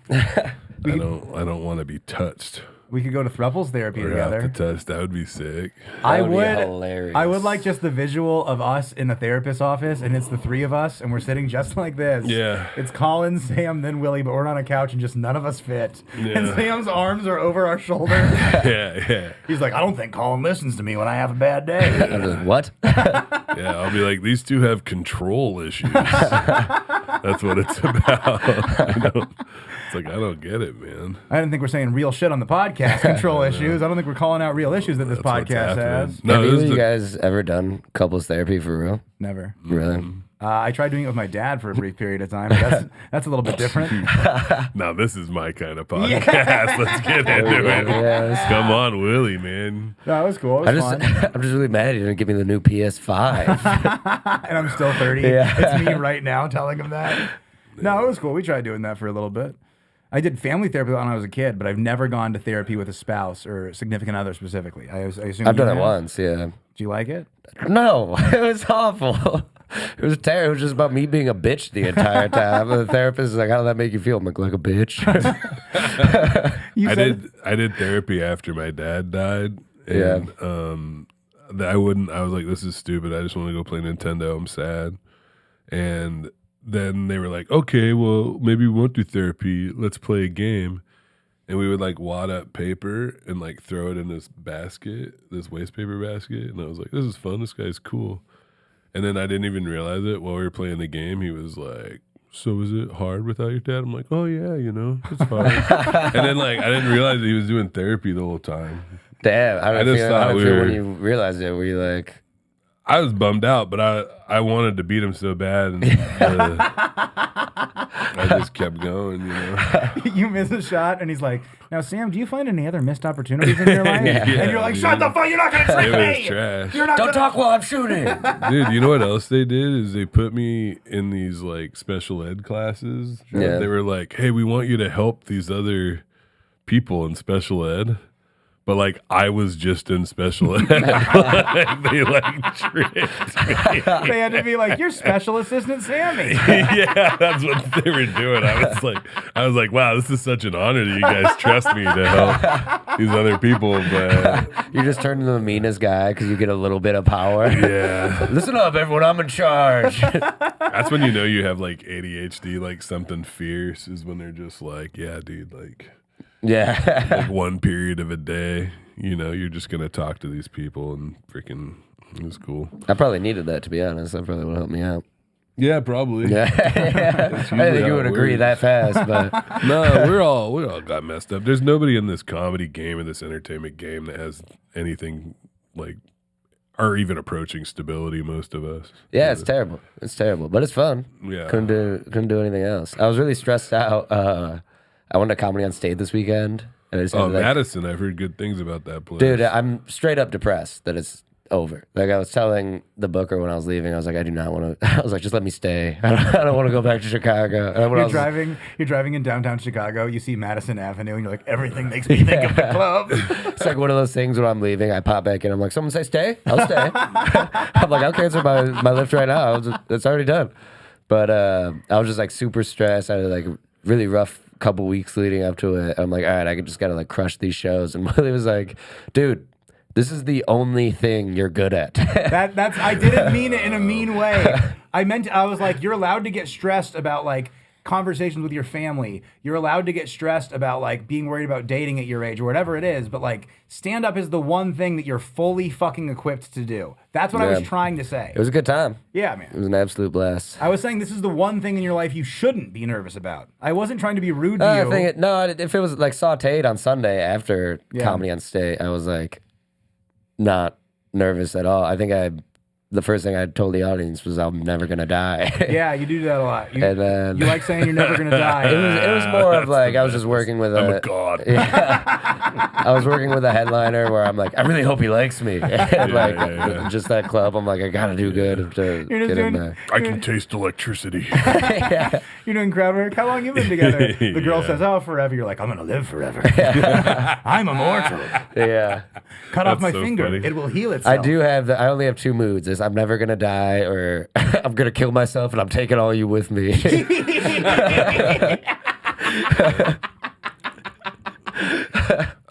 [SPEAKER 3] I don't want to be touched.
[SPEAKER 1] We could go to Thruples therapy
[SPEAKER 3] Or have to
[SPEAKER 1] together.
[SPEAKER 3] touch. That would be sick.
[SPEAKER 1] I
[SPEAKER 2] That would be
[SPEAKER 1] would.
[SPEAKER 2] hilarious.
[SPEAKER 1] I would like just the visual of us in the therapist's office, and it's the 3 of us, and we're sitting just like this.
[SPEAKER 3] Yeah.
[SPEAKER 1] It's Collin, Sam, then Willie, but we're on a couch, and just none of us fit.
[SPEAKER 3] Yeah.
[SPEAKER 1] And Sam's arms are over our shoulder.
[SPEAKER 3] Yeah.
[SPEAKER 1] He's like, I don't think Collin listens to me when I have a bad day.
[SPEAKER 2] I'm like, what?
[SPEAKER 3] Yeah, I'll be like, these two have control issues. That's what it's about. It's like, I don't get it, man.
[SPEAKER 1] I didn't think we're saying real shit on the podcast. Control issues. I don't think we're calling out real issues that this
[SPEAKER 3] That's what's
[SPEAKER 1] podcast
[SPEAKER 3] happening.
[SPEAKER 1] has.
[SPEAKER 3] No,
[SPEAKER 2] Have
[SPEAKER 3] this
[SPEAKER 2] either
[SPEAKER 3] is
[SPEAKER 2] of you
[SPEAKER 3] the-
[SPEAKER 2] guys ever done couples therapy for real?
[SPEAKER 1] Never.
[SPEAKER 2] Really?
[SPEAKER 1] I tried doing it with my dad for a brief period of time. But that's a little bit different.
[SPEAKER 3] Now this is my kind of podcast. Let's get into it.
[SPEAKER 2] Yes.
[SPEAKER 3] Come on, Willie, man.
[SPEAKER 1] No, it was cool. It was fun.
[SPEAKER 2] I'm just really mad you didn't give me the new PS5.
[SPEAKER 1] And I'm still 30.
[SPEAKER 2] Yeah.
[SPEAKER 1] It's me right now telling him that. No, it was cool. We tried doing that for a little bit. I did family therapy when I was a kid, but I've never gone to therapy with a spouse or significant other specifically. I assume
[SPEAKER 2] I've
[SPEAKER 1] you
[SPEAKER 2] done it
[SPEAKER 1] have.
[SPEAKER 2] once, yeah.
[SPEAKER 1] Do you like it?
[SPEAKER 2] No, it was awful. It was terrible. It was just about me being a bitch the entire time. The therapist is like, "How did that make you feel?" I'm like a bitch.
[SPEAKER 3] I did therapy after my dad died. And, I was like, this is stupid. I just want to go play Nintendo. I'm sad. And then they were like, okay, well, maybe we won't do therapy. Let's play a game. And we would like wad up paper and like throw it in this basket, this waste paper basket. And I was like, this is fun. This guy's cool. And then I didn't even realize it while we were playing the game. He was like, so is it hard without your dad? I'm like, oh yeah, it's hard. And then like I didn't realize that he was doing therapy the whole time.
[SPEAKER 2] Damn, how did you
[SPEAKER 3] thought
[SPEAKER 2] feel when you realized it? Were you like,
[SPEAKER 3] I was bummed out, but I wanted to beat him so bad, and I just kept going,
[SPEAKER 1] You miss a shot, and he's like, now, Sam, do you find any other missed opportunities in your life? And you're like, shut the fuck, you're not going to trick me!
[SPEAKER 3] It was trash.
[SPEAKER 1] You're not
[SPEAKER 2] don't talk while I'm shooting.
[SPEAKER 3] Dude, you know what else they did is they put me in these like special ed classes.
[SPEAKER 2] Yeah.
[SPEAKER 3] They were like, hey, we want you to help these other people in special ed. But like I was just in special ed. They like tricked me.
[SPEAKER 1] They had to be like, you're special assistant Sammy.
[SPEAKER 3] Yeah, that's what they were doing. I was like, wow, this is such an honor that you guys trust me to help these other people. But
[SPEAKER 2] You just turned into the meanest guy because you get a little bit of power.
[SPEAKER 3] yeah,
[SPEAKER 2] Listen up, everyone. I'm in charge.
[SPEAKER 3] that's when you know you have like ADHD, like something fierce is when they're just like, yeah, dude, like.
[SPEAKER 2] Yeah.
[SPEAKER 3] Like one period of a day, you're just gonna talk to these people and freaking it was cool.
[SPEAKER 2] I probably needed that, to be honest. That probably would help me out.
[SPEAKER 3] Yeah, probably.
[SPEAKER 2] Yeah. I didn't think you would agree that fast, but
[SPEAKER 3] No, we all got messed up. There's nobody in this comedy game or this entertainment game that has anything like or even approaching stability, most of us.
[SPEAKER 2] yeah, it's terrible. It's terrible. But it's fun.
[SPEAKER 3] Yeah.
[SPEAKER 2] Couldn't do anything else. I was really stressed out. I went to Comedy on Stage this weekend. And I just had,
[SPEAKER 3] Madison, I've heard good things about that place.
[SPEAKER 2] dude, I'm straight up depressed that it's over. Like I was telling the booker when I was leaving, I was like, I do not want to. I was like, just let me stay. I don't want to go back to Chicago. And when
[SPEAKER 1] You're driving in downtown Chicago. You see Madison Avenue, and you're like, everything makes me think of the club.
[SPEAKER 2] It's like one of those things when I'm leaving, I pop back in. I'm like, someone say stay? I'll stay. I'm like, I'll cancel my lift right now. It's already done. But I was just like super stressed. I had like a really rough couple weeks leading up to it. I'm like, all right, I just gotta like crush these shows. And Willie was like, dude, this is the only thing you're good at.
[SPEAKER 1] That's I didn't mean it in a mean way. I was like, you're allowed to get stressed about like conversations with your family. You're allowed to get stressed about like being worried about dating at your age or whatever it is. But like stand up is the one thing that you're fully fucking equipped to do. That's what I was trying to say.
[SPEAKER 2] It was a good time.
[SPEAKER 1] Yeah, man.
[SPEAKER 2] It was an absolute blast.
[SPEAKER 1] I was saying this is the one thing in your life you shouldn't be nervous about. I wasn't trying to be rude to you.
[SPEAKER 2] If it was like sauteed on Sunday after Comedy on Stage, I was like not nervous at all. I think the first thing I told the audience was I'm never gonna die.
[SPEAKER 1] Yeah, you do that a lot.
[SPEAKER 2] And then,
[SPEAKER 1] you like saying you're never gonna die.
[SPEAKER 2] It was more of like I was just working with
[SPEAKER 3] I'm a god.
[SPEAKER 2] Yeah, I was working with a headliner where I'm like, I really hope he likes me. And just that club, I'm like, I gotta do good to
[SPEAKER 1] You're just
[SPEAKER 2] get in
[SPEAKER 1] doing-
[SPEAKER 2] there.
[SPEAKER 3] I can taste electricity.
[SPEAKER 1] You're doing crowd work. How long you been together? The girl
[SPEAKER 3] Yeah.
[SPEAKER 1] says, "Oh, forever." You're like, "I'm gonna live forever. I'm immortal.
[SPEAKER 2] Yeah,
[SPEAKER 1] Cut off
[SPEAKER 3] That's
[SPEAKER 1] my
[SPEAKER 3] so
[SPEAKER 1] finger.
[SPEAKER 3] funny.
[SPEAKER 1] It will heal itself."
[SPEAKER 2] I only have two moods: is I'm never gonna die, or I'm gonna kill myself, and I'm taking all you with me.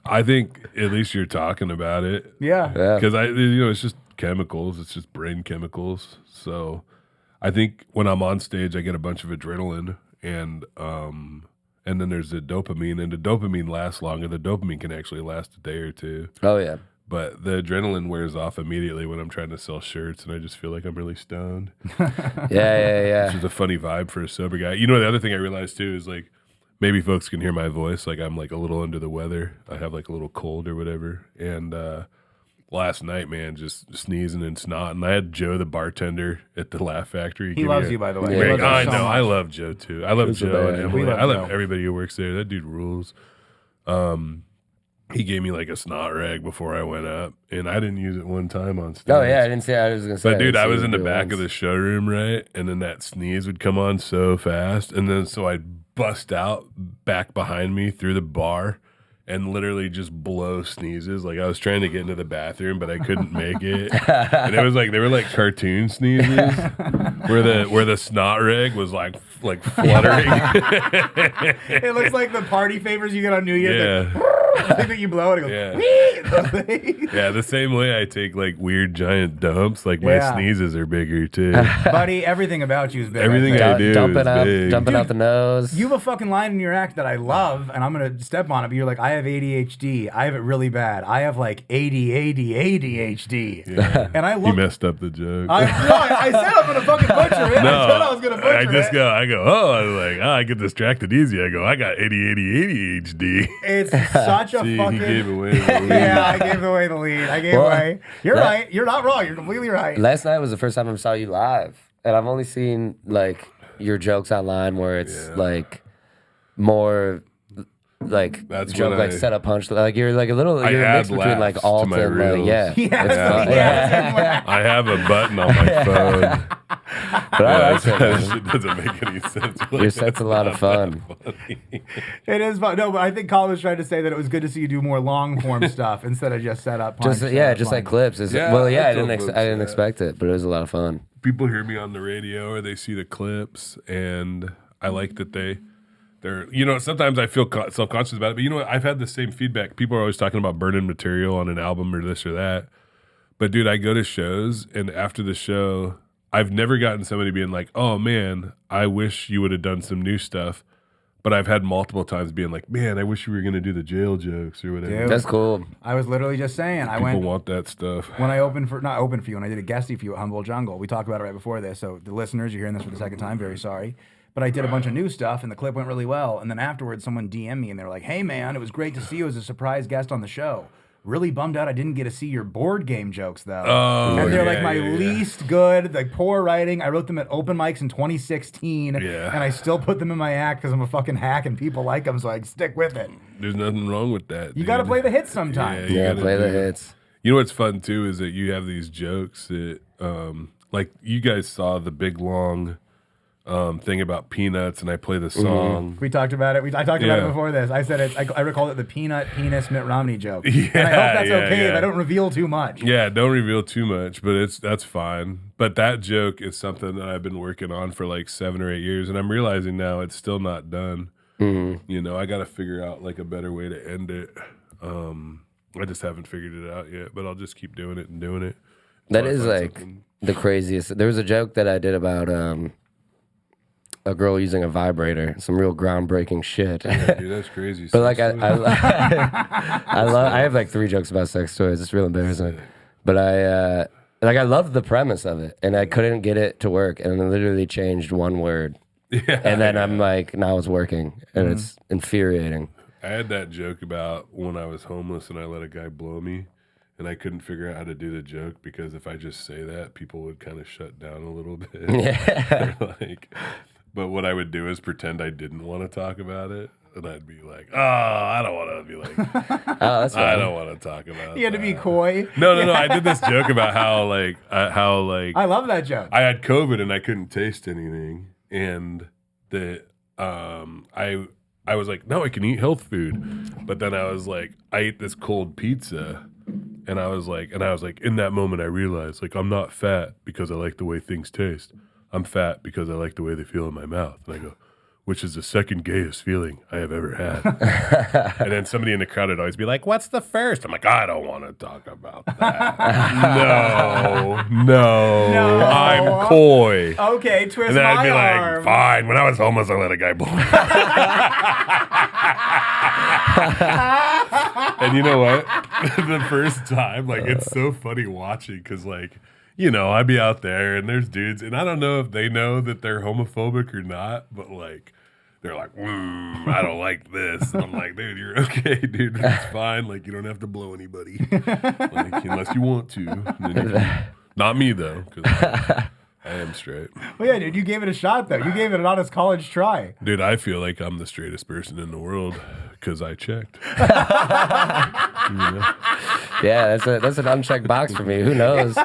[SPEAKER 3] I think at least you're talking about it.
[SPEAKER 1] Yeah.
[SPEAKER 2] Yeah.
[SPEAKER 3] Because it's just chemicals. It's just brain chemicals. So I think when I'm on stage, I get a bunch of adrenaline, and then there's the dopamine, and the dopamine lasts longer. The dopamine can actually last a day or two,
[SPEAKER 2] Oh yeah.
[SPEAKER 3] but the adrenaline wears off immediately when I'm trying to sell shirts, and I just feel like I'm really stoned.
[SPEAKER 2] Yeah.
[SPEAKER 3] Which is a funny vibe for a sober guy. The other thing I realized too is like maybe folks can hear my voice, like I'm like a little under the weather. I have like a little cold or whatever, and last night, man, just sneezing and snotting. I had Joe, the bartender at the Laugh Factory.
[SPEAKER 1] He loves you, by the way.
[SPEAKER 2] Yeah,
[SPEAKER 1] He
[SPEAKER 2] he
[SPEAKER 1] loves you
[SPEAKER 3] I
[SPEAKER 1] so
[SPEAKER 3] know.
[SPEAKER 1] much.
[SPEAKER 3] I love Joe too. I love
[SPEAKER 2] He's the
[SPEAKER 3] Joe and
[SPEAKER 2] man.
[SPEAKER 3] Emily.
[SPEAKER 1] We love
[SPEAKER 3] I love
[SPEAKER 1] Joe.
[SPEAKER 3] everybody who works there. That dude rules. He gave me like a snot rag before I went up, and I didn't use it one time on stage.
[SPEAKER 2] Oh yeah, I didn't say. I was gonna say.
[SPEAKER 3] But dude, I was in the
[SPEAKER 2] didn't see
[SPEAKER 3] back
[SPEAKER 2] you
[SPEAKER 3] of the showroom, right? And then that sneeze would come on so fast. And then so I'd bust out back behind me through the bar. and literally just blow sneezes. Like I was trying to get into the bathroom, but I couldn't make it. And it was like they were like cartoon sneezes, where the snot rag was like fluttering.
[SPEAKER 1] It looks like the party favors you get on New Year's.
[SPEAKER 3] Yeah.
[SPEAKER 1] The thing that you blow and it goes.
[SPEAKER 3] Yeah, the same way I take like weird giant dumps, like my sneezes are bigger too.
[SPEAKER 1] Buddy, everything about you is big.
[SPEAKER 3] Everything I do
[SPEAKER 2] dumping
[SPEAKER 3] is big.
[SPEAKER 2] Dumping out the nose.
[SPEAKER 1] You have a fucking line in your act that I love, and I'm gonna step on it. But you're like, I have ADHD. I have it really bad. I have like ADHD.
[SPEAKER 3] Yeah.
[SPEAKER 1] And I
[SPEAKER 3] You
[SPEAKER 1] look.
[SPEAKER 3] messed up the joke.
[SPEAKER 1] I said I'm gonna fucking butcher it.
[SPEAKER 3] No,
[SPEAKER 1] I said I was gonna butcher it.
[SPEAKER 3] I was like, I get distracted easy. I go, I got ADHD.
[SPEAKER 1] It's such a
[SPEAKER 3] See,
[SPEAKER 1] fucking.
[SPEAKER 3] he gave away the lead.
[SPEAKER 1] Yeah, I gave away the lead. I gave away. You're right. You're not wrong. You're completely right.
[SPEAKER 2] Last night was the first time I saw you live, and I've only seen like your jokes online where it's like more like
[SPEAKER 3] That's
[SPEAKER 2] joke
[SPEAKER 3] when
[SPEAKER 2] like
[SPEAKER 3] I-
[SPEAKER 2] set up punch. Like you're like a little.
[SPEAKER 3] I
[SPEAKER 2] You're a mix
[SPEAKER 3] add
[SPEAKER 2] between like
[SPEAKER 3] laughs
[SPEAKER 2] alt
[SPEAKER 3] to my
[SPEAKER 2] and
[SPEAKER 3] reels.
[SPEAKER 2] yeah. It's fun.
[SPEAKER 1] Yeah.
[SPEAKER 3] I have a button on my phone.
[SPEAKER 2] But I like
[SPEAKER 3] that
[SPEAKER 2] it.
[SPEAKER 3] shit doesn't make any sense.
[SPEAKER 2] Your set's a lot of fun.
[SPEAKER 1] It is fun. No, but I think Colin was trying to say that it was good to see you do more long form stuff instead of just set up.
[SPEAKER 2] Just
[SPEAKER 1] punch,
[SPEAKER 2] just like
[SPEAKER 1] punch.
[SPEAKER 2] clips.
[SPEAKER 3] Yeah,
[SPEAKER 2] Well,
[SPEAKER 3] I
[SPEAKER 2] yeah, I
[SPEAKER 3] told
[SPEAKER 2] didn't
[SPEAKER 3] folks
[SPEAKER 2] I didn't
[SPEAKER 3] that.
[SPEAKER 2] expect it, but it was a lot of fun.
[SPEAKER 3] People hear me on the radio or they see the clips, and I like that they're sometimes I feel self-conscious about it, but you know what? I've had the same feedback. People are always talking about burning material on an album or this or that. But dude, I go to shows, and after the show, I've never gotten somebody being like, oh man, I wish you would have done some new stuff. But I've had multiple times being like, man, I wish you were going to do the jail jokes or whatever.
[SPEAKER 1] Dude.
[SPEAKER 2] That's cool.
[SPEAKER 1] I was literally just saying.
[SPEAKER 3] People want that stuff.
[SPEAKER 1] When I opened for, not opened for you, when I did a guestie for you at Humble Jungle, we talked about it right before this. So the listeners, you're hearing this for the second time, very sorry. But I did a bunch of new stuff, and the clip went really well. And then afterwards, someone DM'd me, and they were like, hey, man, it was great to see you as a surprise guest on the show. Really bummed out I didn't get to see your board game jokes, though.
[SPEAKER 3] Oh,
[SPEAKER 1] and they're
[SPEAKER 3] yeah,
[SPEAKER 1] like my
[SPEAKER 3] yeah, yeah.
[SPEAKER 1] least good, like poor writing. I wrote them at open mics in 2016,
[SPEAKER 3] Yeah.
[SPEAKER 1] and I still put them in my act because I'm a fucking hack and people like them, so I stick with it.
[SPEAKER 3] There's nothing wrong with that.
[SPEAKER 1] You got to
[SPEAKER 3] dude.
[SPEAKER 1] play the hits sometimes.
[SPEAKER 3] you
[SPEAKER 2] Yeah,
[SPEAKER 3] gotta
[SPEAKER 2] play the
[SPEAKER 3] do it.
[SPEAKER 2] hits.
[SPEAKER 3] You know what's fun too is that you have these jokes that, like you guys saw the big long thing about peanuts, and I play the song.
[SPEAKER 1] We talked about it. I talked about it
[SPEAKER 3] Yeah.
[SPEAKER 1] before this. I said it. I recalled it the peanut penis Mitt Romney joke.
[SPEAKER 3] Yeah,
[SPEAKER 1] and I hope that's
[SPEAKER 3] yeah,
[SPEAKER 1] okay if
[SPEAKER 3] yeah.
[SPEAKER 1] I don't reveal too much.
[SPEAKER 3] Yeah, don't reveal too much, but that's fine. But that joke is something that I've been working on for like 7 or 8 years, and I'm realizing now it's still not done. You know, I got to figure out like a better way to end it. I just haven't figured it out yet, but I'll just keep doing it and doing it.
[SPEAKER 2] That
[SPEAKER 3] Until I
[SPEAKER 2] is
[SPEAKER 3] find
[SPEAKER 2] like
[SPEAKER 3] something.
[SPEAKER 2] the craziest. There was a joke that I did about a girl using a vibrator. Some real groundbreaking shit.
[SPEAKER 3] Yeah, dude, that's crazy.
[SPEAKER 2] But like I
[SPEAKER 3] Sex toys.
[SPEAKER 2] I have like 3 jokes about sex toys. It's real embarrassing. But I love the premise of it, and I couldn't get it to work, and I literally changed one word,
[SPEAKER 3] Yeah,
[SPEAKER 2] and then I'm like, now it's working, and it's infuriating.
[SPEAKER 3] I had that joke about when I was homeless and I let a guy blow me, and I couldn't figure out how to do the joke because if I just say that, people would kind of shut down a little bit.
[SPEAKER 2] Yeah.
[SPEAKER 3] But what I would do is pretend I didn't want to talk about it, and I'd be like, "Oh, I don't want to be like,
[SPEAKER 2] Oh, that's
[SPEAKER 3] I
[SPEAKER 2] fine.
[SPEAKER 3] don't want to talk about."
[SPEAKER 1] You had to be
[SPEAKER 3] that."
[SPEAKER 1] coy.
[SPEAKER 3] No. I did this joke about how
[SPEAKER 1] I love that joke.
[SPEAKER 3] I had COVID and I couldn't taste anything, and that I was like, no, I can eat health food, but then I was like, I ate this cold pizza, and I was like, in that moment I realized like I'm not fat because I like the way things taste. I'm fat because I like the way they feel in my mouth. And I go, which is the second gayest feeling I have ever had. And then somebody in the crowd would always be like, what's the first? I'm like, I don't want to talk about that. No, I'm coy.
[SPEAKER 1] Okay, twist
[SPEAKER 3] And then I'd
[SPEAKER 1] my
[SPEAKER 3] be like,
[SPEAKER 1] arm.
[SPEAKER 3] fine. When I was homeless, I let a guy blow me. And you know what? The first time, like, it's so funny watching because, like, you know, I'd be out there and there's dudes, and I don't know if they know that they're homophobic or not, but, like, they're like, I don't like this. And I'm like, dude, you're okay, dude. It's fine. Like, you don't have to blow anybody. Like, unless you want to. Then you can. Not me, though, because I am straight.
[SPEAKER 1] Well, yeah, dude, you gave it a shot, though. You gave it an honest college try.
[SPEAKER 3] Dude, I feel like I'm the straightest person in the world because I checked.
[SPEAKER 2] Yeah, that's an unchecked box for me. Who knows?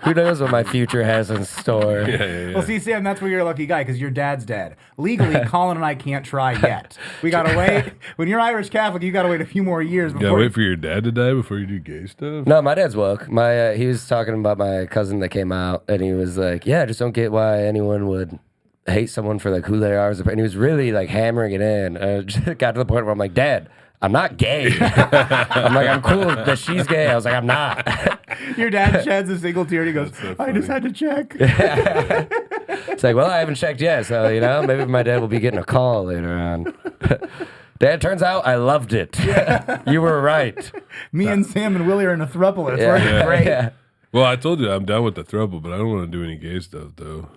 [SPEAKER 2] Who knows what my future has in store?
[SPEAKER 3] Yeah.
[SPEAKER 1] Well, see, Sam, that's where you're a lucky guy because your dad's dead. Legally, Colin and I can't try yet. We gotta wait. When you're Irish Catholic, you gotta wait a few more years before.
[SPEAKER 3] Yeah, wait for your dad to die before you do gay stuff.
[SPEAKER 2] No, my dad's woke. He was talking about my cousin that came out, and he was like, "Yeah, I just don't get why anyone would hate someone for like who they are." And he was really like hammering it in. It just got to the point where I'm like, "Dad, I'm not gay." I'm like, "I'm cool that she's gay." I was like, "I'm not."
[SPEAKER 1] Your dad sheds a single tear and he goes,
[SPEAKER 3] so
[SPEAKER 1] I just
[SPEAKER 3] funny.
[SPEAKER 1] had to check.
[SPEAKER 2] It's like, well, I haven't checked yet, so maybe my dad will be getting a call later on. Dad, turns out I loved it. You were right.
[SPEAKER 1] Me and Sam and Willie are in a throuple. It's
[SPEAKER 2] Yeah.
[SPEAKER 1] working great.
[SPEAKER 2] Yeah.
[SPEAKER 3] Well, I told you I'm down with the throuple, but I don't want to do any gay stuff though.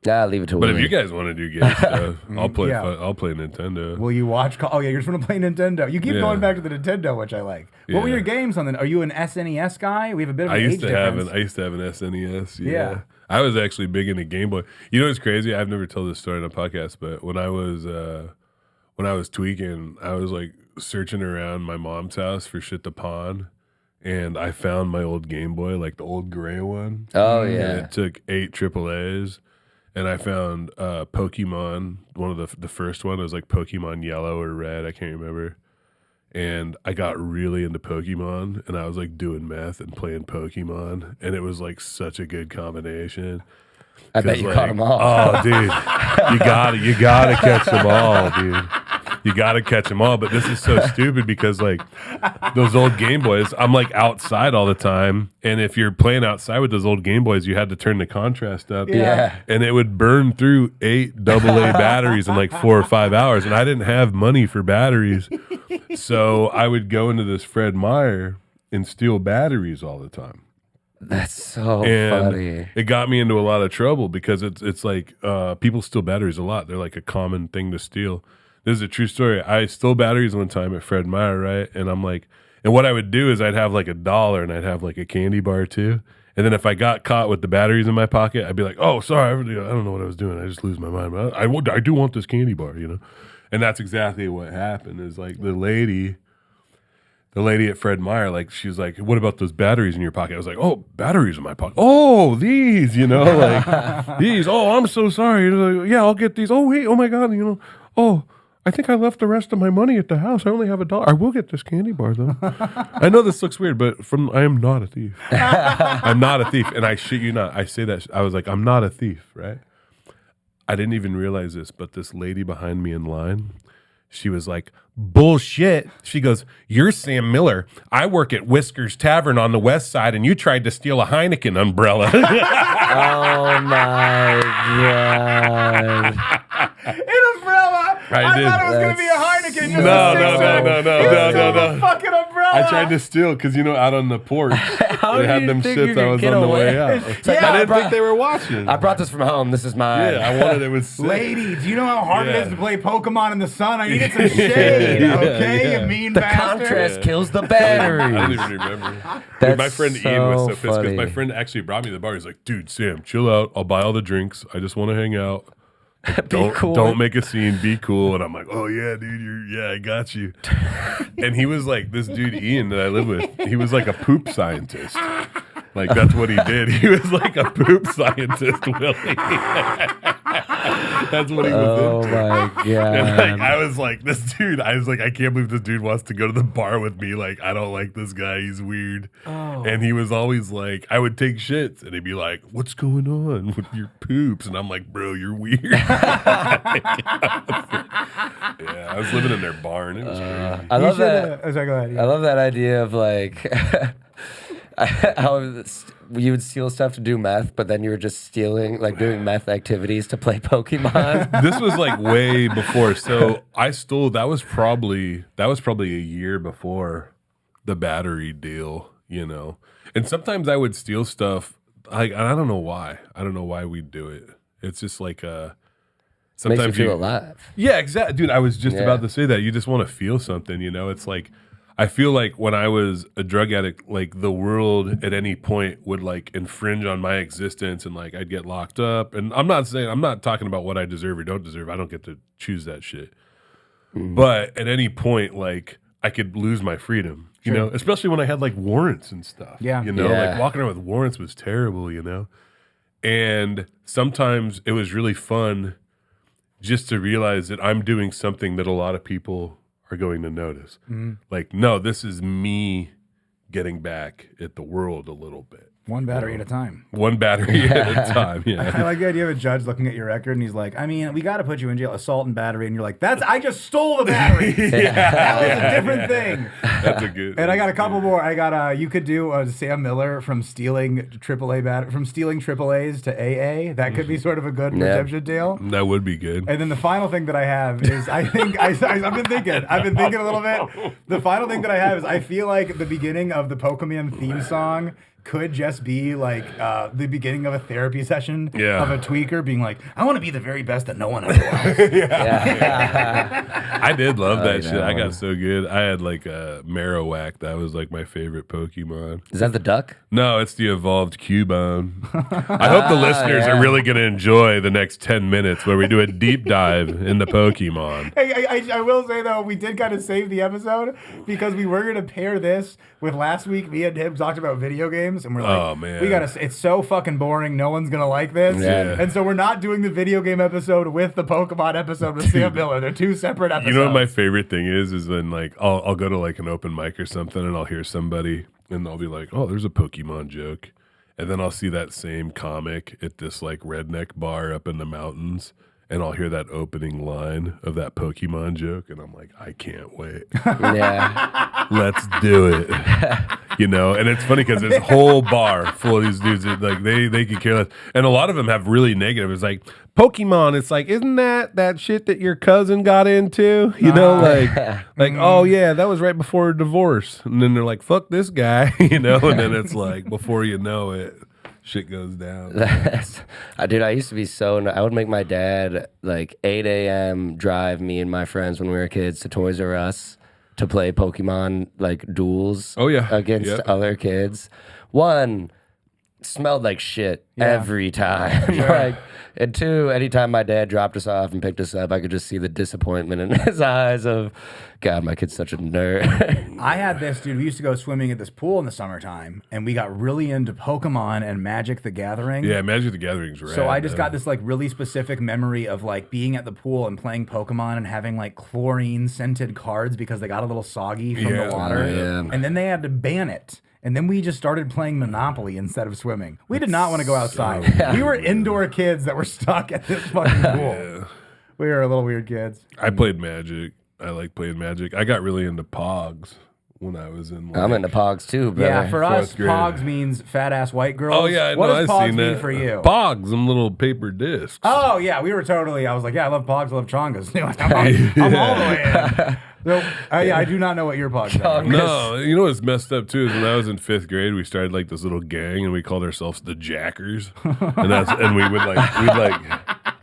[SPEAKER 2] Nah, leave it to
[SPEAKER 3] But
[SPEAKER 2] Willie.
[SPEAKER 3] if you guys want to do gay stuff, I'll play.
[SPEAKER 1] Yeah.
[SPEAKER 3] I'll play Nintendo.
[SPEAKER 1] Will you watch? Oh, yeah, you're just going to play Nintendo. You keep
[SPEAKER 3] Yeah.
[SPEAKER 1] going back to the Nintendo, which I like. What were
[SPEAKER 3] Yeah.
[SPEAKER 1] your games on then? Are you an SNES guy? We have a bit of
[SPEAKER 3] I
[SPEAKER 1] an
[SPEAKER 3] used
[SPEAKER 1] age
[SPEAKER 3] to have
[SPEAKER 1] difference.
[SPEAKER 3] an. I used to have an SNES. Yeah.
[SPEAKER 1] Yeah.
[SPEAKER 3] I was actually big into Game Boy. You know what's crazy? I've never told this story on a podcast, but when I was tweaking, I was like searching around my mom's house for shit to pawn, and I found my old Game Boy, like the old gray one.
[SPEAKER 2] Oh,
[SPEAKER 3] And
[SPEAKER 2] yeah.
[SPEAKER 3] it took 8 AAAs. And I found Pokemon, one of the first one. It was like Pokemon Yellow or Red. I can't remember. And I got really into Pokemon, and I was like doing meth and playing Pokemon, and it was like such a good combination.
[SPEAKER 2] I bet
[SPEAKER 3] 'Cause,
[SPEAKER 2] you
[SPEAKER 3] like,
[SPEAKER 2] caught them all.
[SPEAKER 3] Oh, dude, you gotta catch them all, dude. You gotta catch them all. But this is so stupid because like those old Game Boys, I'm like outside all the time, and if you're playing outside with those old Game Boys, you had to turn the contrast up.
[SPEAKER 2] Yeah.
[SPEAKER 3] And it would burn through 8 AA batteries in like 4 or 5 hours, and I didn't have money for batteries, so I would go into this Fred Meyer and steal batteries all the time.
[SPEAKER 2] That's so
[SPEAKER 3] And
[SPEAKER 2] funny.
[SPEAKER 3] it got me into a lot of trouble because it's like people steal batteries a lot. They're like a common thing to steal. This is a true story. I stole batteries one time at Fred Meyer, right? And I'm like, and what I would do is I'd have like $1 and I'd have like a candy bar too. And then if I got caught with the batteries in my pocket, I'd be like, oh, sorry, I don't know what I was doing. I just lose my mind. But I do want this candy bar, you know? And that's exactly what happened is like the lady at Fred Meyer, like, she was like, what about those batteries in your pocket? I was like, oh, batteries in my pocket. Oh, these, like, these. Oh, I'm so sorry. Like, yeah, I'll get these. Oh, wait, oh, my God, oh, I think I left the rest of my money at the house. I only have $1. I will get this candy bar, though. I know this looks weird, but I am not a thief. I'm not a thief. And I shit you not. I say that. I was like, I'm not a thief, right? I didn't even realize this, but this lady behind me in line, she was like, bullshit. She goes, you're Sam Miller. I work at Whiskers Tavern on the west side, and you tried to steal a Heineken umbrella.
[SPEAKER 2] Oh, my God.
[SPEAKER 1] An umbrella. I
[SPEAKER 3] did.
[SPEAKER 1] thought it was going to be a Heineken. Just
[SPEAKER 3] No,
[SPEAKER 1] a
[SPEAKER 3] no,
[SPEAKER 1] six-pack.
[SPEAKER 3] no, no, no,
[SPEAKER 1] He was
[SPEAKER 3] no,
[SPEAKER 1] stealing
[SPEAKER 3] no,
[SPEAKER 1] a
[SPEAKER 3] no.
[SPEAKER 1] fucking umbrella.
[SPEAKER 3] I tried to steal because, out on the porch,
[SPEAKER 2] How
[SPEAKER 3] they
[SPEAKER 2] do
[SPEAKER 3] had
[SPEAKER 2] you
[SPEAKER 3] them
[SPEAKER 2] think you
[SPEAKER 3] shits. I
[SPEAKER 2] could
[SPEAKER 3] was
[SPEAKER 2] get
[SPEAKER 3] on the
[SPEAKER 2] away?
[SPEAKER 3] way out.
[SPEAKER 2] It's like,
[SPEAKER 1] Yeah,
[SPEAKER 3] I didn't
[SPEAKER 2] brought-
[SPEAKER 3] think they were watching.
[SPEAKER 2] I brought this from home. This is mine.
[SPEAKER 3] Yeah, I wanted it was sick.
[SPEAKER 1] Lady, do you know how hard it
[SPEAKER 3] Yeah.
[SPEAKER 1] is to play Pokemon in the sun? I needed some shade, okay,
[SPEAKER 3] yeah.
[SPEAKER 1] you mean
[SPEAKER 2] The
[SPEAKER 1] bastard?
[SPEAKER 2] contrast kills the
[SPEAKER 3] I
[SPEAKER 2] batteries.
[SPEAKER 3] don't even remember. Dude,
[SPEAKER 2] That's
[SPEAKER 3] my friend Ian was so pissed because
[SPEAKER 2] funny.
[SPEAKER 3] my friend actually brought me to the bar. He's like, dude, Sam, chill out. I'll buy all the drinks. I just want to hang out. Don't make a scene. Be cool. And I'm like, oh yeah, dude, I got you. And he was like, this dude Ian that I live with, he was like a poop scientist. Like that's what he did. He was like a poop scientist, Willie. That's what he was
[SPEAKER 2] Oh,
[SPEAKER 3] into.
[SPEAKER 2] my
[SPEAKER 3] And like
[SPEAKER 2] God.
[SPEAKER 3] I was like, this dude, I was like, I can't believe this dude wants to go to the bar with me. Like, I don't like this guy. He's weird.
[SPEAKER 1] Oh.
[SPEAKER 3] And he was always like, I would take shits and he'd be like, what's going on with your poops? And I'm like, bro, you're weird. Yeah, I was living in their barn. It was crazy.
[SPEAKER 2] I
[SPEAKER 1] You
[SPEAKER 2] love
[SPEAKER 1] should,
[SPEAKER 2] that.
[SPEAKER 1] oh, sorry, go ahead.
[SPEAKER 2] I love that idea of like how you would steal stuff to do meth, but then you were just stealing, like doing meth activities to play Pokemon.
[SPEAKER 3] This was like way before. So I stole, that was probably a year before the battery deal, And sometimes I would steal stuff. I don't know why. I don't know why we'd do it. It's just like sometimes
[SPEAKER 2] Makes you feel alive.
[SPEAKER 3] Yeah, exactly. Dude, I was just
[SPEAKER 2] Yeah.
[SPEAKER 3] about to say that. You just want to feel something, It's like, I feel like when I was a drug addict, like the world at any point would like infringe on my existence and like I'd get locked up. And I'm not talking about what I deserve or don't deserve. I don't get to choose that shit. But at any point, like I could lose my freedom, you know, especially when I had like warrants and stuff.
[SPEAKER 1] Yeah.
[SPEAKER 3] You know,
[SPEAKER 2] Yeah.
[SPEAKER 3] like walking around with warrants was terrible, you know? And sometimes it was really fun just to realize that I'm doing something that a lot of people are going to notice. Like, no, this is me getting back at the world a little bit.
[SPEAKER 1] One battery at a time.
[SPEAKER 3] One battery at a time,
[SPEAKER 1] I
[SPEAKER 3] yeah.
[SPEAKER 1] like the idea of a judge looking at your record and he's like, I mean, we got to put you in jail, assault and battery. And you're like, I just stole the battery. That was a different thing.
[SPEAKER 3] That's a good.
[SPEAKER 1] And I got a couple more. You could do Sam Miller from stealing AAAs to AA. That could be sort of a good redemption deal.
[SPEAKER 3] That would be good.
[SPEAKER 1] And then the final thing that I have is I've been thinking a little bit. The final thing that I have is I feel like the beginning of the Pokemon theme song could just be like the beginning of a therapy session of a tweaker being like, I want to be the very best that no one ever was.
[SPEAKER 3] I did love that shit. I got so good. I had like a Marowak. That was like my favorite Pokemon.
[SPEAKER 2] Is that the duck?
[SPEAKER 3] No, it's the evolved Cubone. I hope the listeners are really going to enjoy the next 10 minutes where we do a deep dive into Pokemon.
[SPEAKER 1] Hey, I will say, though, we did kind of save the episode because we were going to pair this with last week. Me and him talked about video games, and we're like,
[SPEAKER 3] Oh, man.
[SPEAKER 1] it's so fucking boring. No one's going to like this.
[SPEAKER 2] Yeah.
[SPEAKER 1] And so we're not doing the video game episode with the Pokemon episode with Sam Miller. They're two separate episodes.
[SPEAKER 3] You know what my favorite thing is when like I'll go to like an open mic or something and I'll hear somebody and I'll be like, oh, there's a Pokemon joke. And then I'll see that same comic at this like redneck bar up in the mountains and I'll hear that opening line of that Pokemon joke and I'm like, I can't wait.
[SPEAKER 2] Yeah.
[SPEAKER 3] Let's do it. You know, and it's funny because there's a whole bar full of these dudes that like they could care less. And a lot of them have really negative. It's like Pokemon, it's like, isn't that shit that your cousin got into? You know, like oh yeah, that was right before a divorce. And then they're like, fuck this guy, you know, and then it's like before you know it, shit goes down.
[SPEAKER 2] Dude, I used to be I would make my dad like 8 a.m. drive me and my friends when we were kids to Toys R Us to play Pokemon like duels against other kids. One, smelled like shit every time. Like, and two, anytime my dad dropped us off and picked us up, I could just see the disappointment in his eyes of, God, my kid's such a nerd.
[SPEAKER 1] I had this, dude. We used to go swimming at this pool in the summertime, and we got really into Pokemon and Magic the Gathering.
[SPEAKER 3] Yeah, Magic the Gathering's rad.
[SPEAKER 1] So I just got this like really specific memory of like being at the pool and playing Pokemon and having like chlorine scented cards because they got a little soggy from the water.
[SPEAKER 2] Yeah.
[SPEAKER 1] And then they had to ban it. And then we just started playing Monopoly instead of swimming. We did not want to go outside. We were indoor kids that were stuck at this fucking pool.
[SPEAKER 3] Yeah.
[SPEAKER 1] We were little weird kids.
[SPEAKER 3] I played Magic. I like playing Magic. I got really into Pogs when I was in. Like,
[SPEAKER 2] I'm into Pogs too, brother.
[SPEAKER 1] Yeah, for us,
[SPEAKER 3] grade.
[SPEAKER 1] Pogs means fat ass white girls.
[SPEAKER 3] Oh yeah,
[SPEAKER 1] what does
[SPEAKER 3] I've
[SPEAKER 1] Pogs
[SPEAKER 3] seen
[SPEAKER 1] mean
[SPEAKER 3] that.
[SPEAKER 1] for you?
[SPEAKER 3] Pogs, them little paper discs.
[SPEAKER 1] Oh yeah, we were totally. I was like, yeah, I love Pogs, I love Chongas. I'm all the way in. So, yeah, I do not know what your Pogs are.
[SPEAKER 3] No, you know what's messed up too is when I was in 5th grade, we started like this little gang, and we called ourselves the Jackers, and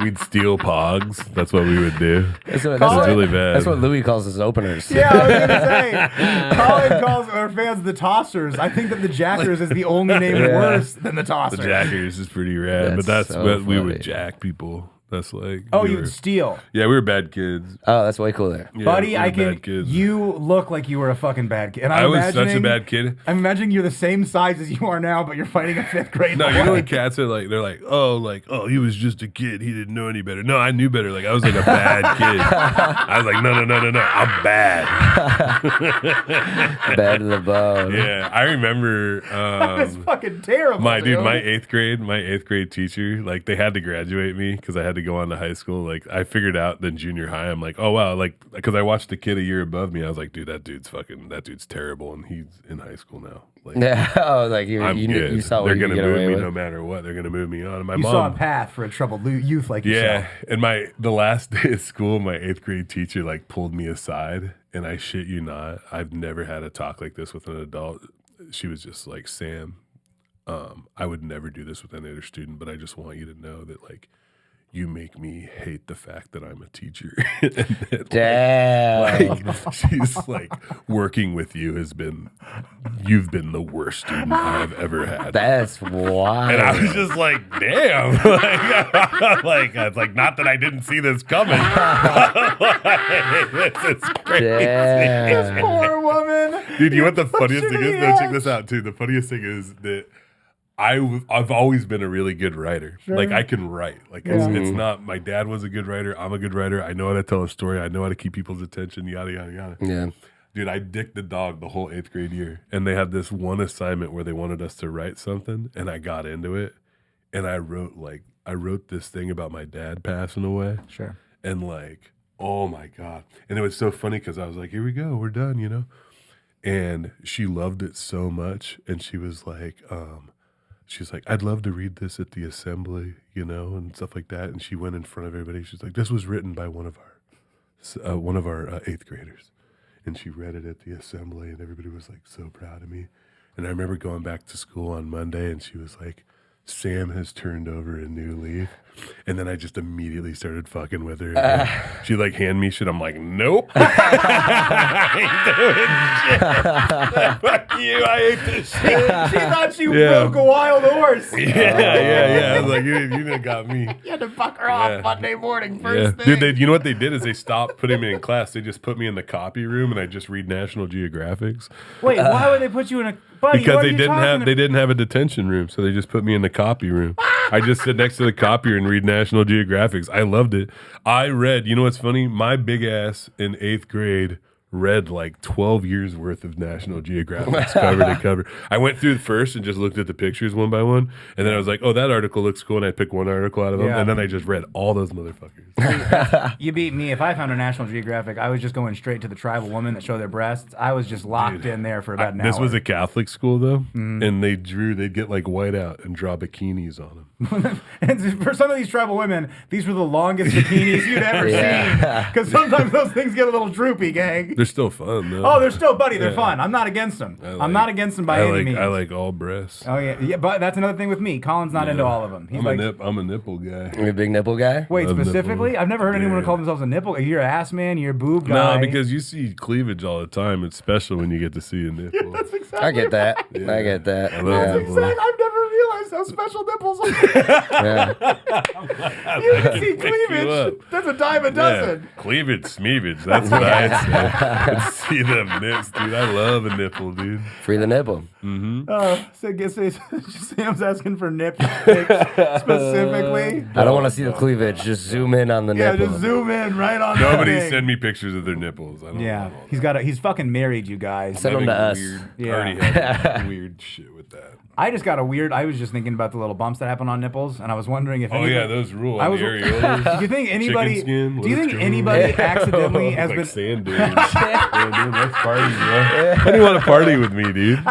[SPEAKER 3] we'd steal Pogs. That's what we would do.
[SPEAKER 2] That's
[SPEAKER 3] really bad.
[SPEAKER 2] That's what Louis calls his openers.
[SPEAKER 1] Yeah, I was gonna say. Colin calls our fans the Tossers. I think that the Jackers is the only name worse than the Tossers.
[SPEAKER 3] The Jackers is pretty rad, but that's
[SPEAKER 2] so
[SPEAKER 3] what we
[SPEAKER 2] funny.
[SPEAKER 3] would jack people. That's like
[SPEAKER 1] You would steal.
[SPEAKER 3] Yeah, we were bad kids.
[SPEAKER 2] Oh, that's way cooler.
[SPEAKER 3] Yeah,
[SPEAKER 1] Buddy,
[SPEAKER 3] we were bad kids.
[SPEAKER 1] You look like you were a fucking bad kid. And
[SPEAKER 3] I was such a bad kid.
[SPEAKER 1] I'm imagining you're the same size as you are now, but you're fighting a 5th grade
[SPEAKER 3] No,
[SPEAKER 1] boy.
[SPEAKER 3] you know when cats are like, they're like, oh, he was just a kid. He didn't know any better. No, I knew better. Like, I was like a bad kid. I was like, no, I'm bad.
[SPEAKER 2] Bad to the bone.
[SPEAKER 3] Yeah, I remember.
[SPEAKER 1] That's fucking terrible.
[SPEAKER 3] My 8th grade teacher, like, they had to graduate me because I had to go on to high school. Like, I figured out then junior high, I'm like, oh wow, like, because I watched a kid a year above me. I was like, dude, that dude's terrible, and he's in high school now. Like,
[SPEAKER 2] Yeah, like you saw what
[SPEAKER 3] they're
[SPEAKER 2] you
[SPEAKER 3] gonna
[SPEAKER 2] could get
[SPEAKER 3] move
[SPEAKER 2] away
[SPEAKER 3] me
[SPEAKER 2] with.
[SPEAKER 3] no matter what. They're gonna move me on. And my
[SPEAKER 1] You
[SPEAKER 3] mom
[SPEAKER 1] saw a path for a troubled youth like yourself.
[SPEAKER 3] Yeah, and the last day of school, my 8th grade teacher like pulled me aside, and I shit you not, I've never had a talk like this with an adult. She was just like, Sam, I would never do this with any other student, but I just want you to know that like you make me hate the fact that I'm a teacher.
[SPEAKER 2] Damn.
[SPEAKER 3] Like, she's like, working with you you've been the worst student I've ever had.
[SPEAKER 2] That's wild.
[SPEAKER 3] And I was just like, damn. It's like, not that I didn't see this coming. This is crazy.
[SPEAKER 2] Damn.
[SPEAKER 1] Poor woman.
[SPEAKER 3] Dude, you know what the funniest thing is?
[SPEAKER 1] in
[SPEAKER 3] No,
[SPEAKER 1] the
[SPEAKER 3] check
[SPEAKER 1] ass.
[SPEAKER 3] this out, too. The funniest thing is that I've always been a really good writer.
[SPEAKER 1] Sure.
[SPEAKER 3] Like, I can write. Like, it's not, my dad was a good writer. I'm a good writer. I know how to tell a story. I know how to keep people's attention, yada, yada, yada.
[SPEAKER 2] Yeah.
[SPEAKER 3] Dude, I dicked the dog the whole 8th grade year. And they had this one assignment where they wanted us to write something, and I got into it. And I wrote this thing about my dad passing away.
[SPEAKER 1] Sure.
[SPEAKER 3] And like, oh my God. And it was so funny because I was like, here we go, we're done, you know? And she loved it so much. And she was like, I'd love to read this at the assembly, you know, and stuff like that. And she went in front of everybody. She's like, this was written by one of our 8th graders. And she read it at the assembly, and everybody was like so proud of me. And I remember going back to school on Monday, and she was like, Sam has turned over a new leaf. And then I just immediately started fucking with her. And she like hand me shit. I'm like, nope. I ain't doing shit. Fuck you. I hate this shit.
[SPEAKER 1] She thought she broke a wild horse.
[SPEAKER 3] Yeah. I was like, you done got me.
[SPEAKER 1] You had to fuck her off Monday morning first thing.
[SPEAKER 3] Dude, you know what they did is they stopped putting me in class. They just put me in the copy room, and I just read National Geographics.
[SPEAKER 1] Wait, why would they put you in a... Buddy,
[SPEAKER 3] Because
[SPEAKER 1] what are
[SPEAKER 3] they
[SPEAKER 1] you
[SPEAKER 3] didn't
[SPEAKER 1] talking
[SPEAKER 3] have they didn't have a detention room, so they just put me in the copy room. I just sit next to the copier and read National Geographics. I loved it. I read, you know what's funny? My big ass in 8th grade read like 12 years worth of National Geographics cover to cover. I went through first and just looked at the pictures one by one, and then I was like, oh, that article looks cool, and I picked one article out of them, and then I just read all those motherfuckers.
[SPEAKER 1] You beat me. If I found a National Geographic, I was just going straight to the tribal women that show their breasts. I was just locked in there for about an hour.
[SPEAKER 3] This was a Catholic school, though, and they'd get like white out and draw bikinis on them.
[SPEAKER 1] And for some of these tribal women, these were the longest bikinis you'd ever seen. Because sometimes those things get a little droopy, gang.
[SPEAKER 3] They're still fun, though.
[SPEAKER 1] Oh, they're still, buddy. They're fun. I'm not against them. I'm not against them by any means.
[SPEAKER 3] I like all breasts.
[SPEAKER 1] Oh yeah, but that's another thing with me. Colin's not into all of them. He's
[SPEAKER 3] I'm a nipple guy.
[SPEAKER 2] You a big nipple guy?
[SPEAKER 1] Wait,
[SPEAKER 3] Love
[SPEAKER 1] specifically?
[SPEAKER 3] nipple.
[SPEAKER 1] I've never heard anyone call themselves a nipple. You're an ass man. You're a boob guy.
[SPEAKER 3] No, because you see cleavage all the time. It's special when you get to see a nipple.
[SPEAKER 1] That's exactly.
[SPEAKER 2] I get that. I get that.
[SPEAKER 3] I love nipples.
[SPEAKER 1] I've never realized how special nipples are.
[SPEAKER 2] Yeah.
[SPEAKER 1] You can see cleavage. That's a dime a dozen.
[SPEAKER 3] Yeah. Cleavage, smeevage. That's what I say. See them nips, dude. I love a nipple, dude.
[SPEAKER 2] Free the nipple.
[SPEAKER 1] Sam's asking for nip pics specifically.
[SPEAKER 2] I don't want to see the cleavage. Just zoom in on the
[SPEAKER 1] Yeah,
[SPEAKER 2] nipple.
[SPEAKER 1] just zoom in right on.
[SPEAKER 3] Nobody
[SPEAKER 1] that thing.
[SPEAKER 3] send me pictures of their nipples. I don't
[SPEAKER 1] Yeah,
[SPEAKER 3] want all that.
[SPEAKER 1] he's fucking married, you guys.
[SPEAKER 2] Send them to us.
[SPEAKER 1] Yeah.
[SPEAKER 3] Already had weird shit with that.
[SPEAKER 1] I was just thinking about the little bumps that happen on nipples, and I was wondering if.
[SPEAKER 3] Oh
[SPEAKER 1] anybody,
[SPEAKER 3] yeah, those rule.
[SPEAKER 1] I
[SPEAKER 3] On
[SPEAKER 1] was.
[SPEAKER 3] the areolas.
[SPEAKER 1] Do you think anybody?
[SPEAKER 3] Chicken skin,
[SPEAKER 1] do you think
[SPEAKER 3] let's go.
[SPEAKER 1] anybody accidentally has
[SPEAKER 3] like
[SPEAKER 1] been?
[SPEAKER 3] sand dudes. Yeah, dude, let's party, bro. How do you want to party with me, dude?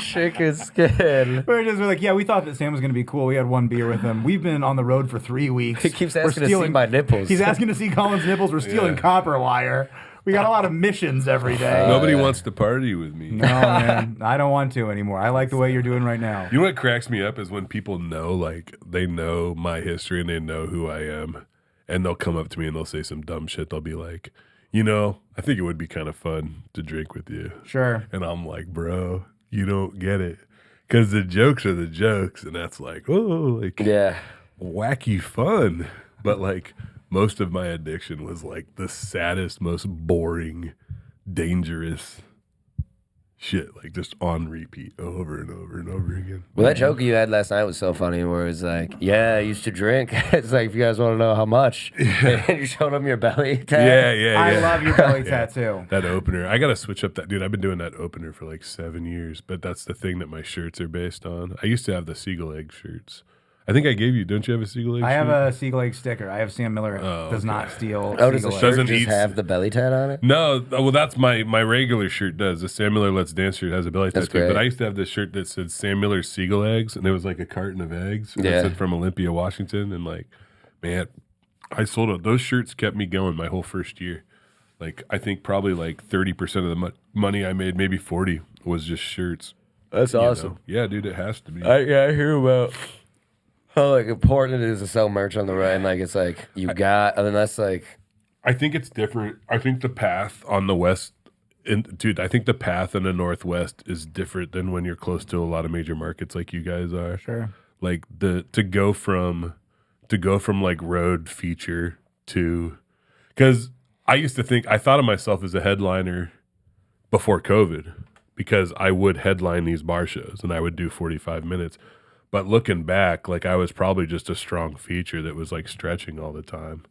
[SPEAKER 2] Chicken skin.
[SPEAKER 1] We're like, yeah, we thought that Sam was going to be cool. We had one beer with him. We've been on the road for 3 weeks.
[SPEAKER 2] He keeps
[SPEAKER 1] We're
[SPEAKER 2] asking to see my nipples.
[SPEAKER 1] He's asking to see Colin's nipples. We're stealing copper wire. We got a lot of missions every day.
[SPEAKER 3] Nobody wants to party with me.
[SPEAKER 1] No, man. I don't want to anymore. I like the way you're doing right now.
[SPEAKER 3] You know what cracks me up is when people know, like, they know my history and they know who I am, and they'll come up to me and they'll say some dumb shit. They'll be like, you know, I think it would be kind of fun to drink with you.
[SPEAKER 1] Sure.
[SPEAKER 3] And I'm like, bro, you don't get it. Because the jokes are the jokes, and that's like, oh, like, wacky fun. But, like, most of my addiction was, like, the saddest, most boring, dangerous shit, like, just on repeat over and over and over again.
[SPEAKER 2] Well, that joke you had last night was so funny where it's like, yeah, I used to drink. It's like, if you guys want to know how much, and you showed them your belly tag.
[SPEAKER 3] Yeah.
[SPEAKER 1] I love your belly tattoo.
[SPEAKER 3] That opener. I got to switch up that. Dude, I've been doing that opener for like 7 years, but that's the thing that my shirts are based on. I used to have the Seagull Egg shirts. I think I gave you. Don't you have a Seagull Egg
[SPEAKER 1] I have
[SPEAKER 3] shirt?
[SPEAKER 1] a Seagull Egg sticker. I have Sam Miller does not steal.
[SPEAKER 2] Oh, does the
[SPEAKER 1] Seagull
[SPEAKER 2] shirt
[SPEAKER 1] Egg.
[SPEAKER 3] Doesn't
[SPEAKER 2] just
[SPEAKER 3] eat-
[SPEAKER 2] have the belly tat on it?
[SPEAKER 3] No, well, that's my regular shirt does. The Sam Miller Let's Dance shirt has a belly
[SPEAKER 2] That's
[SPEAKER 3] tattoo.
[SPEAKER 2] great.
[SPEAKER 3] But I used to have this shirt that said Sam Miller Seagull Eggs, and it was like a carton of eggs. And
[SPEAKER 2] Yeah.
[SPEAKER 3] It said from Olympia, Washington. And like, man, I sold it. Those shirts kept me going my whole first year. Like, I think probably like 30% of the money I made, maybe 40, was just shirts.
[SPEAKER 2] That's
[SPEAKER 3] you
[SPEAKER 2] awesome.
[SPEAKER 3] know? Yeah, dude, it has to be.
[SPEAKER 2] I hear about Oh, like important it is to sell merch on the run. Like it's like you got, and then that's like.
[SPEAKER 3] I think it's different. I think the path on the west, dude. I think the path in the northwest is different than when you're close to a lot of major markets like you guys are.
[SPEAKER 1] Sure.
[SPEAKER 3] Like to go from like road feature to, because I thought of myself as a headliner before COVID, because I would headline these bar shows and I would do 45 minutes. But looking back, like I was probably just a strong feature that was like stretching all the time.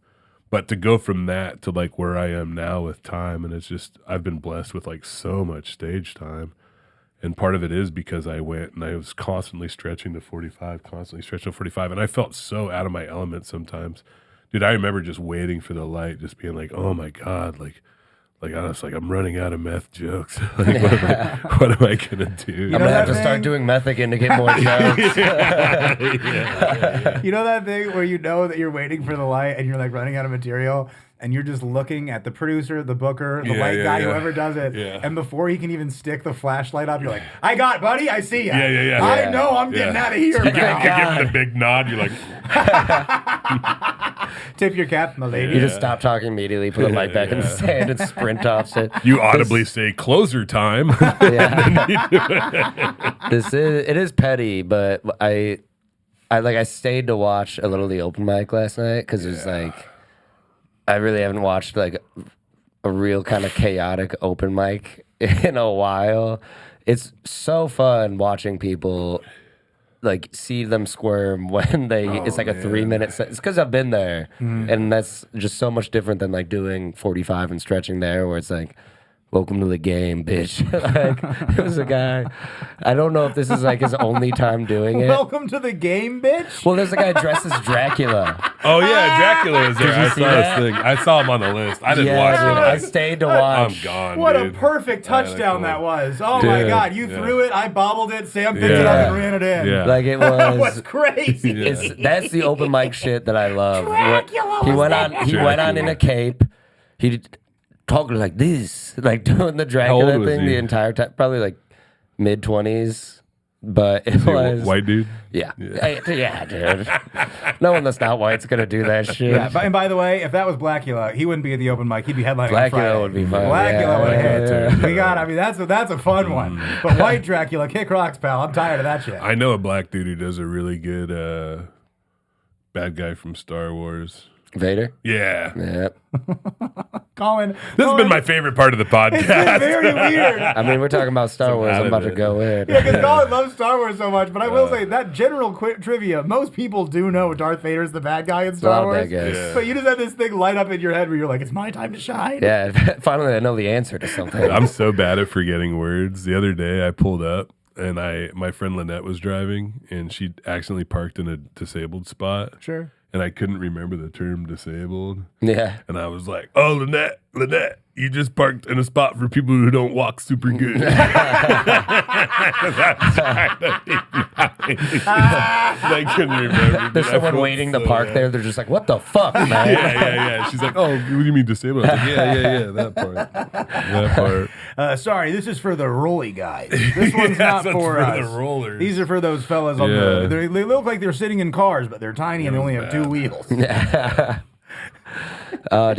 [SPEAKER 3] But to go from that to like where I am now with time, and it's just, I've been blessed with like so much stage time. And part of it is because I went and I was constantly stretching to 45, and I felt so out of my element sometimes. Dude, I remember just waiting for the light, just being like, oh my God, like I was like, I'm running out of meth jokes. Like, what am I gonna do?
[SPEAKER 2] I'm gonna have to start doing meth again to get more jokes.
[SPEAKER 1] You know that thing where you know that you're waiting for the light and you're like running out of material and you're just looking at the producer, the booker, the light guy, whoever does it. Yeah. And before he can even stick the flashlight up, you're like, I got it, buddy. I see you.
[SPEAKER 3] Yeah.
[SPEAKER 1] I know I'm getting out of here,
[SPEAKER 3] you give him the big nod. You're like,
[SPEAKER 1] tip your cap, my lady.
[SPEAKER 2] You just stop talking immediately, put the light back in the stand, and sprint off. Shit.
[SPEAKER 3] You audibly say closer time.
[SPEAKER 2] It is petty, but I stayed to watch a little of the open mic last night because it was like I really haven't watched like a real kind of chaotic open mic in a while. It's so fun watching people like see them squirm when it's like a 3-minute set. It's because I've been there, and that's just so much different than like doing 45 and stretching there, where it's like, welcome to the game, bitch. Like, it was a guy. I don't know if this is like his only time doing it.
[SPEAKER 1] Welcome to the game, bitch.
[SPEAKER 2] Well, there's a guy dressed as Dracula.
[SPEAKER 3] Oh yeah, Dracula was there. I saw this thing. I saw him on the list. I didn't watch it.
[SPEAKER 2] I stayed to watch.
[SPEAKER 3] I'm gone.
[SPEAKER 1] What
[SPEAKER 3] dude.
[SPEAKER 1] A perfect touchdown that was. Oh my God, you threw it. I bobbled it. Sam picked it up and ran it in.
[SPEAKER 2] Yeah. Like it was.
[SPEAKER 1] That was crazy.
[SPEAKER 2] That's the open mic shit that I love.
[SPEAKER 1] Dracula
[SPEAKER 2] he went on in a cape. He talking like this, like doing the Dracula thing the entire time, probably like mid-20s, but it was
[SPEAKER 3] white dude.
[SPEAKER 2] Yeah, dude. No one that's not white's gonna do that shit.
[SPEAKER 1] Yeah, and by the way, if that was Blackula, he wouldn't be at the open mic. He'd be headlining.
[SPEAKER 2] Blackula would be fun.
[SPEAKER 1] Blackula would hit. We got. I mean, that's a fun one. But white Dracula, kick rocks, pal. I'm tired of that shit.
[SPEAKER 3] I know a black dude who does a really good bad guy from Star Wars.
[SPEAKER 2] Vader?
[SPEAKER 3] Yeah.
[SPEAKER 2] Yep.
[SPEAKER 1] Colin.
[SPEAKER 3] This has been my favorite part of the podcast.
[SPEAKER 1] It's been very weird.
[SPEAKER 2] I mean, we're talking about Star Wars. I'm about to go in.
[SPEAKER 1] Yeah, because Colin loves Star Wars so much. But I will say, that general trivia, most people do know Darth Vader's the bad guy in Star Wars.
[SPEAKER 2] Yeah.
[SPEAKER 1] But you just had this thing light up in your head where you're like, it's my time to shine.
[SPEAKER 2] Yeah, finally I know the answer to something.
[SPEAKER 3] I'm so bad at forgetting words. The other day I pulled up and my friend Lynette was driving and she accidentally parked in a disabled spot.
[SPEAKER 1] Sure.
[SPEAKER 3] And I couldn't remember the term disabled.
[SPEAKER 2] Yeah.
[SPEAKER 3] And I was like, oh, Lynette, you just parked in a spot for people who don't walk super good. I couldn't remember.
[SPEAKER 2] There's someone waiting to park there. They're just like, what the fuck, man?
[SPEAKER 3] Yeah. She's like, oh, what do you mean disabled? I was like, yeah, that part.
[SPEAKER 1] Sorry, this is for the rolly guys. This one's not for us.
[SPEAKER 3] The rollers.
[SPEAKER 1] These are for those fellas on the. They look like they're sitting in cars, but they're tiny and they only have 2 wheels.
[SPEAKER 2] Dude,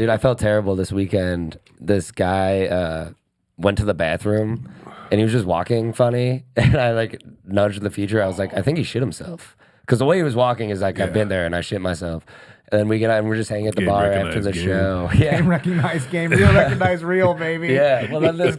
[SPEAKER 2] I felt terrible this weekend. This guy went to the bathroom and he was just walking funny. And I like nudged the feature. I was like, I think he shit himself. Because the way he was walking is like, I've been there and I shit myself. And then we get out and we're just hanging at the bar after the show. Yeah.
[SPEAKER 1] Game recognize game. Real recognize real, baby.
[SPEAKER 2] Yeah. Well, then this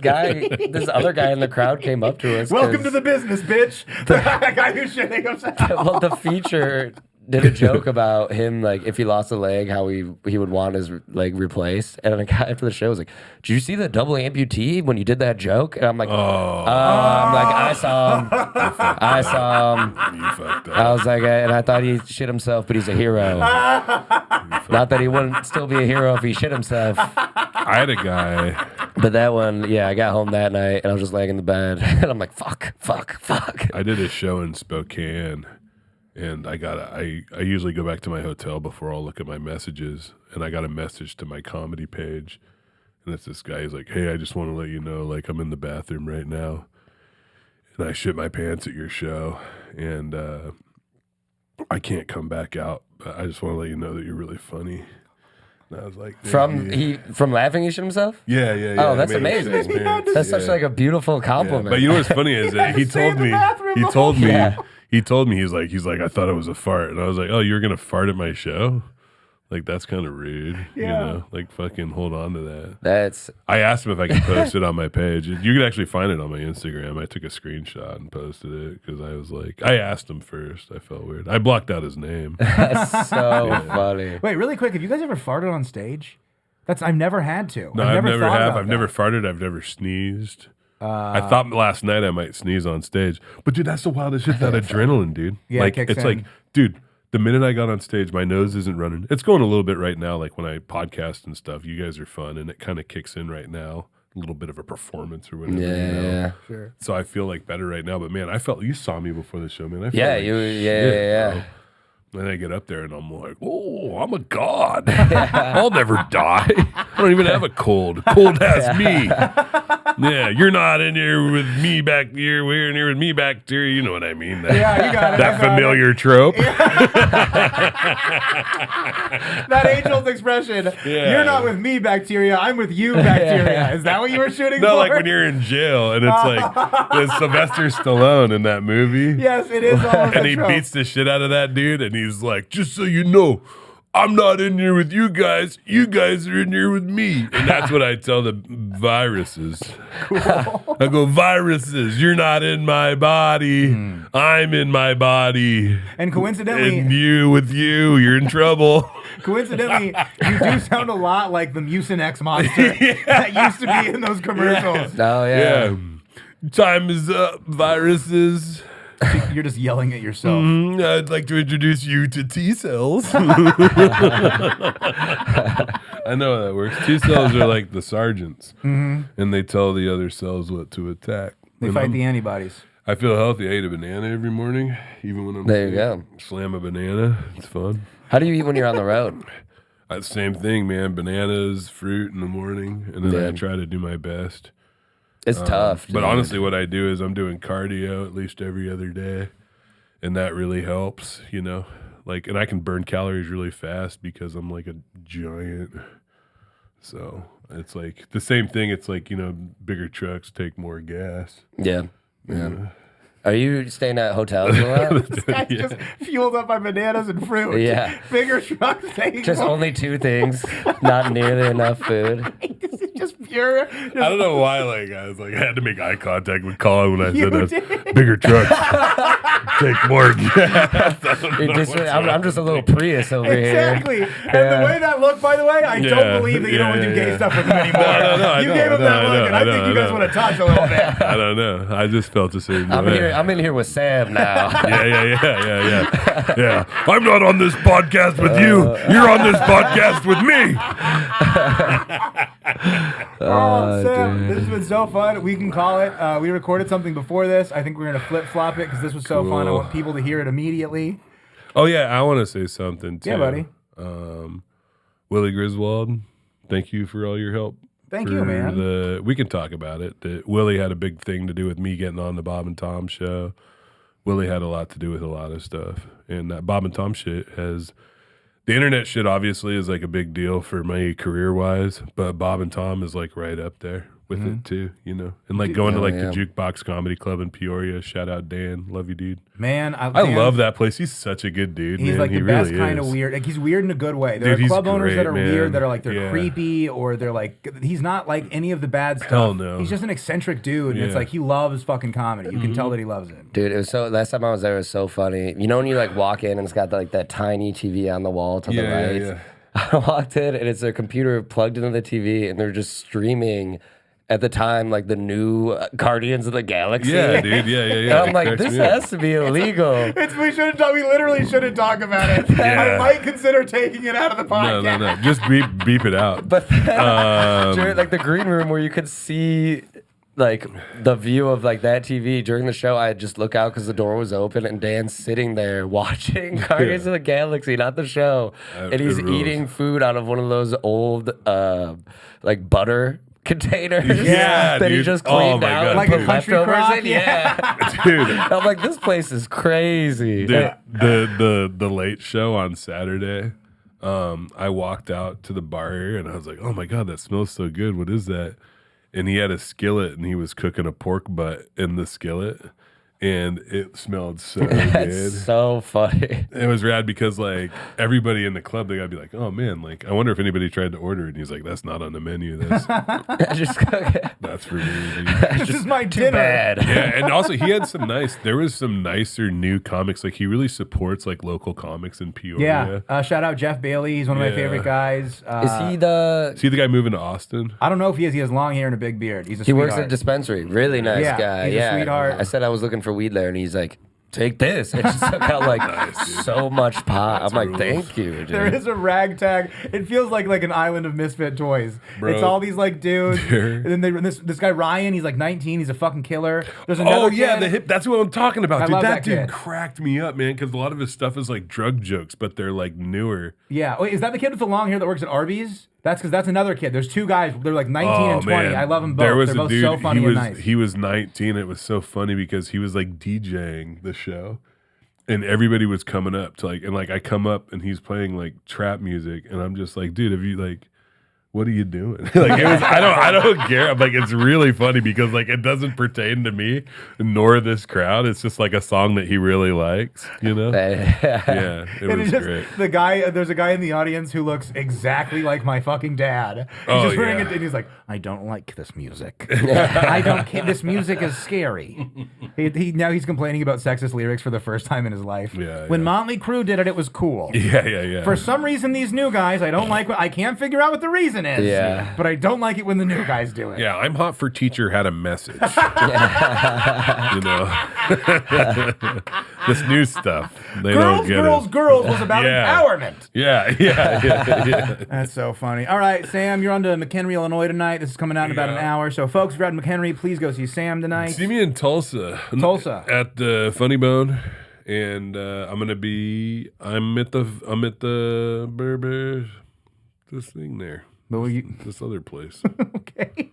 [SPEAKER 2] other guy in the crowd came up to us.
[SPEAKER 1] Welcome to the business, bitch. The guy who's shitting himself.
[SPEAKER 2] Well, the feature did a joke about him, like, if he lost a leg, how he would want his leg replaced. And a guy after the show was like, did you see the double amputee when you did that joke? And I'm like, I saw him. I saw him.
[SPEAKER 3] You fucked up.
[SPEAKER 2] I was like, and I thought he shit himself, but he's a hero. Not that he wouldn't still be a hero if he shit himself.
[SPEAKER 3] I had a guy.
[SPEAKER 2] But that one, I got home that night, and I was just laying in the bed. And I'm like, fuck.
[SPEAKER 3] I did a show in Spokane. And I usually go back to my hotel before I'll look at my messages. And I got a message to my comedy page. And it's this guy. He's like, hey, I just want to let you know, like, I'm in the bathroom right now. And I shit my pants at your show. And I can't come back out, but I just want to let you know that you're really funny. And I was like,
[SPEAKER 2] from laughing, he shit himself.
[SPEAKER 3] Yeah.
[SPEAKER 2] Oh, that's amazing. That's such like a beautiful compliment.
[SPEAKER 3] Yeah. But you know what's funny is that he told me, he's like, I thought it was a fart, and I was like, oh, you were gonna fart at my show? Like, that's kind of rude, you know? Like, fucking hold on to that. I asked him if I could post it on my page. You can actually find it on my Instagram. I took a screenshot and posted it because I was like, I asked him first. I felt weird. I blocked out his name.
[SPEAKER 2] That's so funny.
[SPEAKER 1] Wait, really quick, have you guys ever farted on stage? I've never had to.
[SPEAKER 3] No, I've never farted. I've never sneezed. I thought last night I might sneeze on stage. But, dude, that's the wildest shit, that adrenaline, dude.
[SPEAKER 1] Yeah,
[SPEAKER 3] like, it's like, dude, the minute I got on stage, my nose isn't running. It's going a little bit right now, like when I podcast and stuff. You guys are fun, and it kind of kicks in right now. A little bit of a performance or whatever.
[SPEAKER 2] Yeah.
[SPEAKER 1] Sure.
[SPEAKER 3] So I feel like better right now. But, man, you saw me before the show, man. I felt
[SPEAKER 2] yeah.
[SPEAKER 3] Then I get up there and I'm like, oh, I'm a god. I'll never die. I don't even have a cold. Cold has me. Yeah, you're not in here with me back here. We're in here with me back there. You know what I mean?
[SPEAKER 1] You got it.
[SPEAKER 3] That familiar trope.
[SPEAKER 1] That angel's expression. Yeah. You're not with me, bacteria. I'm with you, bacteria. Is that what you were shooting for?
[SPEAKER 3] No, like when you're in jail and it's like there's Sylvester Stallone in that movie.
[SPEAKER 1] Yes, it is almost
[SPEAKER 3] and he beats the shit out of that dude and he's like, just so you know, I'm not in here with you guys. You guys are in here with me. And that's what I tell the viruses. Cool. I go, viruses, you're not in my body. I'm in my body.
[SPEAKER 1] And coincidentally...
[SPEAKER 3] And you're in trouble.
[SPEAKER 1] Coincidentally, you do sound a lot like the Mucinex monster that used to be in those commercials.
[SPEAKER 2] Oh, yeah.
[SPEAKER 3] Time is up, viruses.
[SPEAKER 1] You're just yelling at yourself.
[SPEAKER 3] I'd like to introduce you to T cells. I know how that works. T cells are like the sergeants, and they tell the other cells what to attack.
[SPEAKER 1] They fight the antibodies.
[SPEAKER 3] I feel healthy. I eat a banana every morning, even when I'm
[SPEAKER 2] there. You go.
[SPEAKER 3] Slam a banana. It's fun.
[SPEAKER 2] How do you eat when you're on the road?
[SPEAKER 3] Same thing, man. Bananas, fruit in the morning, and then I try to do my best.
[SPEAKER 2] It's tough.
[SPEAKER 3] But honestly, what I do is I'm doing cardio at least every other day, and that really helps, you know. Like, and I can burn calories really fast because I'm like a giant. So it's like the same thing. It's like, you know, bigger trucks take more gas.
[SPEAKER 2] Yeah. Are you staying at hotels a lot?
[SPEAKER 1] This guy's just fueled up by bananas and fruit.
[SPEAKER 2] Yeah.
[SPEAKER 1] Bigger trucks taking
[SPEAKER 2] just only 2 things, not nearly enough food.
[SPEAKER 1] This is just pure.
[SPEAKER 3] I don't know why, like, I had to make eye contact with Collin when I said that. Bigger trucks take more gas.
[SPEAKER 2] I'm just a little Prius over here.
[SPEAKER 1] Exactly. And the way that looked, by the way, I don't believe that you don't want to do gay stuff with him anymore.
[SPEAKER 3] No,
[SPEAKER 1] you gave him that look, and I think you guys want to touch a little bit.
[SPEAKER 3] I don't know. I just felt the same way.
[SPEAKER 2] I'm in here with Sam now.
[SPEAKER 3] Yeah. I'm not on this podcast with you. You're on this podcast with me.
[SPEAKER 1] Sam, this has been so fun. We can call it. We recorded something before this. I think we're going to flip-flop it because this was so fun. I want people to hear it immediately.
[SPEAKER 3] Oh, yeah. I want to say something, too.
[SPEAKER 1] Yeah, buddy.
[SPEAKER 3] Willie Griswold, thank you for all your help.
[SPEAKER 1] Thank you, man.
[SPEAKER 3] We can talk about it. Willie had a big thing to do with me getting on the Bob and Tom show. Willie had a lot to do with a lot of stuff. And that Bob and Tom shit has... The internet shit obviously is like a big deal for me career-wise, but Bob and Tom is like right up there with it too, you know? And like going to like the Jukebox Comedy Club in Peoria. Shout out Dan. Love you, dude.
[SPEAKER 1] Man,
[SPEAKER 3] I love that place. He's such a good dude,
[SPEAKER 1] He's
[SPEAKER 3] man.
[SPEAKER 1] like the
[SPEAKER 3] he
[SPEAKER 1] best
[SPEAKER 3] really
[SPEAKER 1] kind
[SPEAKER 3] is.
[SPEAKER 1] of weird. Like he's weird in a good way. There
[SPEAKER 3] Dude,
[SPEAKER 1] are club owners
[SPEAKER 3] great,
[SPEAKER 1] that are
[SPEAKER 3] man.
[SPEAKER 1] weird, that are like they're creepy, or they're like he's not like any of the bad stuff.
[SPEAKER 3] Hell no.
[SPEAKER 1] He's just an eccentric dude, and it's like he loves fucking comedy. You can tell that he loves it.
[SPEAKER 2] Dude, it was so. Last time I was there, it was so funny. You know when you like walk in and it's got like that tiny TV on the wall to the right.
[SPEAKER 3] Yeah.
[SPEAKER 2] I walked in and it's a computer plugged into the TV and they're just streaming. At the time, like the new Guardians of the Galaxy.
[SPEAKER 3] Yeah, dude. Yeah.
[SPEAKER 2] And I'm like, this has to be illegal.
[SPEAKER 1] We literally shouldn't talk about it.
[SPEAKER 3] Yeah.
[SPEAKER 1] I might consider taking it out of the podcast.
[SPEAKER 3] No. Just beep it out.
[SPEAKER 2] But during like the green room where you could see like the view of like that TV during the show, I just look out because the door was open and Dan's sitting there watching Guardians of the Galaxy, not the show, and he's eating food out of one of those old like butter containers
[SPEAKER 3] Yeah,
[SPEAKER 2] that he
[SPEAKER 3] dude.
[SPEAKER 2] just
[SPEAKER 3] Oh
[SPEAKER 2] cleaned
[SPEAKER 3] my
[SPEAKER 2] out,
[SPEAKER 3] God,
[SPEAKER 2] and
[SPEAKER 1] Like
[SPEAKER 2] put
[SPEAKER 1] a country
[SPEAKER 2] leftovers
[SPEAKER 1] crock?
[SPEAKER 2] in. Yeah.
[SPEAKER 3] Dude,
[SPEAKER 2] I'm like, this place is crazy.
[SPEAKER 3] dude, the late show on Saturday, I walked out to the bar area and I was like, oh my God, that smells so good. What is that? And he had a skillet and he was cooking a pork butt in the skillet. And it smelled so good.
[SPEAKER 2] That's so funny.
[SPEAKER 3] It was rad because like everybody in the club, they gotta be like, oh man, like I wonder if anybody tried to order it. And he's like, that's not on the menu. That's that's for me. Dude.
[SPEAKER 1] This is my
[SPEAKER 2] Too
[SPEAKER 1] dinner.
[SPEAKER 2] bad.
[SPEAKER 3] Yeah, and also he had there was some nicer new comics. Like he really supports like local comics in Peoria.
[SPEAKER 1] Yeah. Shout out Jeff Bailey. He's one of my
[SPEAKER 3] Yeah.
[SPEAKER 1] favorite guys.
[SPEAKER 2] Is he the?
[SPEAKER 3] See the guy moving to Austin?
[SPEAKER 1] I don't know if he is. He has long hair and a big beard. He's a
[SPEAKER 2] He works
[SPEAKER 1] sweetheart.
[SPEAKER 2] at a dispensary. Really nice
[SPEAKER 1] Yeah,
[SPEAKER 2] guy.
[SPEAKER 1] he's a sweetheart.
[SPEAKER 2] I said I was looking for weed there, and he's like, take this. It just took out like so much pot. I'm like,
[SPEAKER 3] rules.
[SPEAKER 2] thank you, dude.
[SPEAKER 1] There is a ragtag. It feels like an island of misfit toys.
[SPEAKER 3] Bro.
[SPEAKER 1] It's all these like dudes.
[SPEAKER 3] There.
[SPEAKER 1] And then this guy Ryan, he's like 19. He's a fucking killer. There's another
[SPEAKER 3] Oh yeah,
[SPEAKER 1] kid.
[SPEAKER 3] the hip. That's what I'm talking about,
[SPEAKER 1] I
[SPEAKER 3] dude.
[SPEAKER 1] love
[SPEAKER 3] That
[SPEAKER 1] that
[SPEAKER 3] dude
[SPEAKER 1] kid.
[SPEAKER 3] cracked me up, man. Because a lot of his stuff is like drug jokes, but they're like newer.
[SPEAKER 1] Yeah. Wait, is that the kid with the long hair that works at Arby's? That's because that's another kid. There's two guys. They're like 19 and 20.
[SPEAKER 3] Man.
[SPEAKER 1] I love them both.
[SPEAKER 3] There was
[SPEAKER 1] They're
[SPEAKER 3] a
[SPEAKER 1] both
[SPEAKER 3] dude.
[SPEAKER 1] so funny
[SPEAKER 3] he was
[SPEAKER 1] and nice.
[SPEAKER 3] he was 19. It was so funny because he was like DJing the show, and everybody was coming up to like, and like I come up and he's playing like trap music, and I'm just like, dude, have you like, what are you doing? Like it was, I don't care. I'm like, it's really funny because like it doesn't pertain to me nor this crowd. It's just like a song that he really likes, you know? Yeah, it
[SPEAKER 1] And
[SPEAKER 3] was
[SPEAKER 1] it's just
[SPEAKER 3] great.
[SPEAKER 1] the guy. There's a guy in the audience who looks exactly like my fucking dad. He's
[SPEAKER 3] Oh,
[SPEAKER 1] just wearing
[SPEAKER 3] yeah.
[SPEAKER 1] it, and he's like, "I don't like this music. I don't. This music is scary." Now he's complaining about sexist lyrics for the first time in his life.
[SPEAKER 3] Yeah,
[SPEAKER 1] When
[SPEAKER 3] yeah.
[SPEAKER 1] Motley Crue did it was cool.
[SPEAKER 3] Yeah.
[SPEAKER 1] For some reason, these new guys, I don't like. I can't figure out what the reason is.
[SPEAKER 2] Yeah.
[SPEAKER 1] But I don't like it when the new guys do it.
[SPEAKER 3] Yeah, I'm hot for teacher had a message. You know, this new stuff. They don't get it.
[SPEAKER 1] Girls was about
[SPEAKER 3] Yeah.
[SPEAKER 1] empowerment.
[SPEAKER 3] Yeah.
[SPEAKER 1] That's so funny. All right, Sam, you're on to McHenry, Illinois tonight. This is coming out in about an
[SPEAKER 3] Yeah.
[SPEAKER 1] hour. So, folks, if you're at McHenry, please go see Sam tonight.
[SPEAKER 3] See me in Tulsa.
[SPEAKER 1] Tulsa.
[SPEAKER 3] At the Funny Bone. And I'm at the this thing there.
[SPEAKER 1] But will you,
[SPEAKER 3] This other place.
[SPEAKER 1] okay.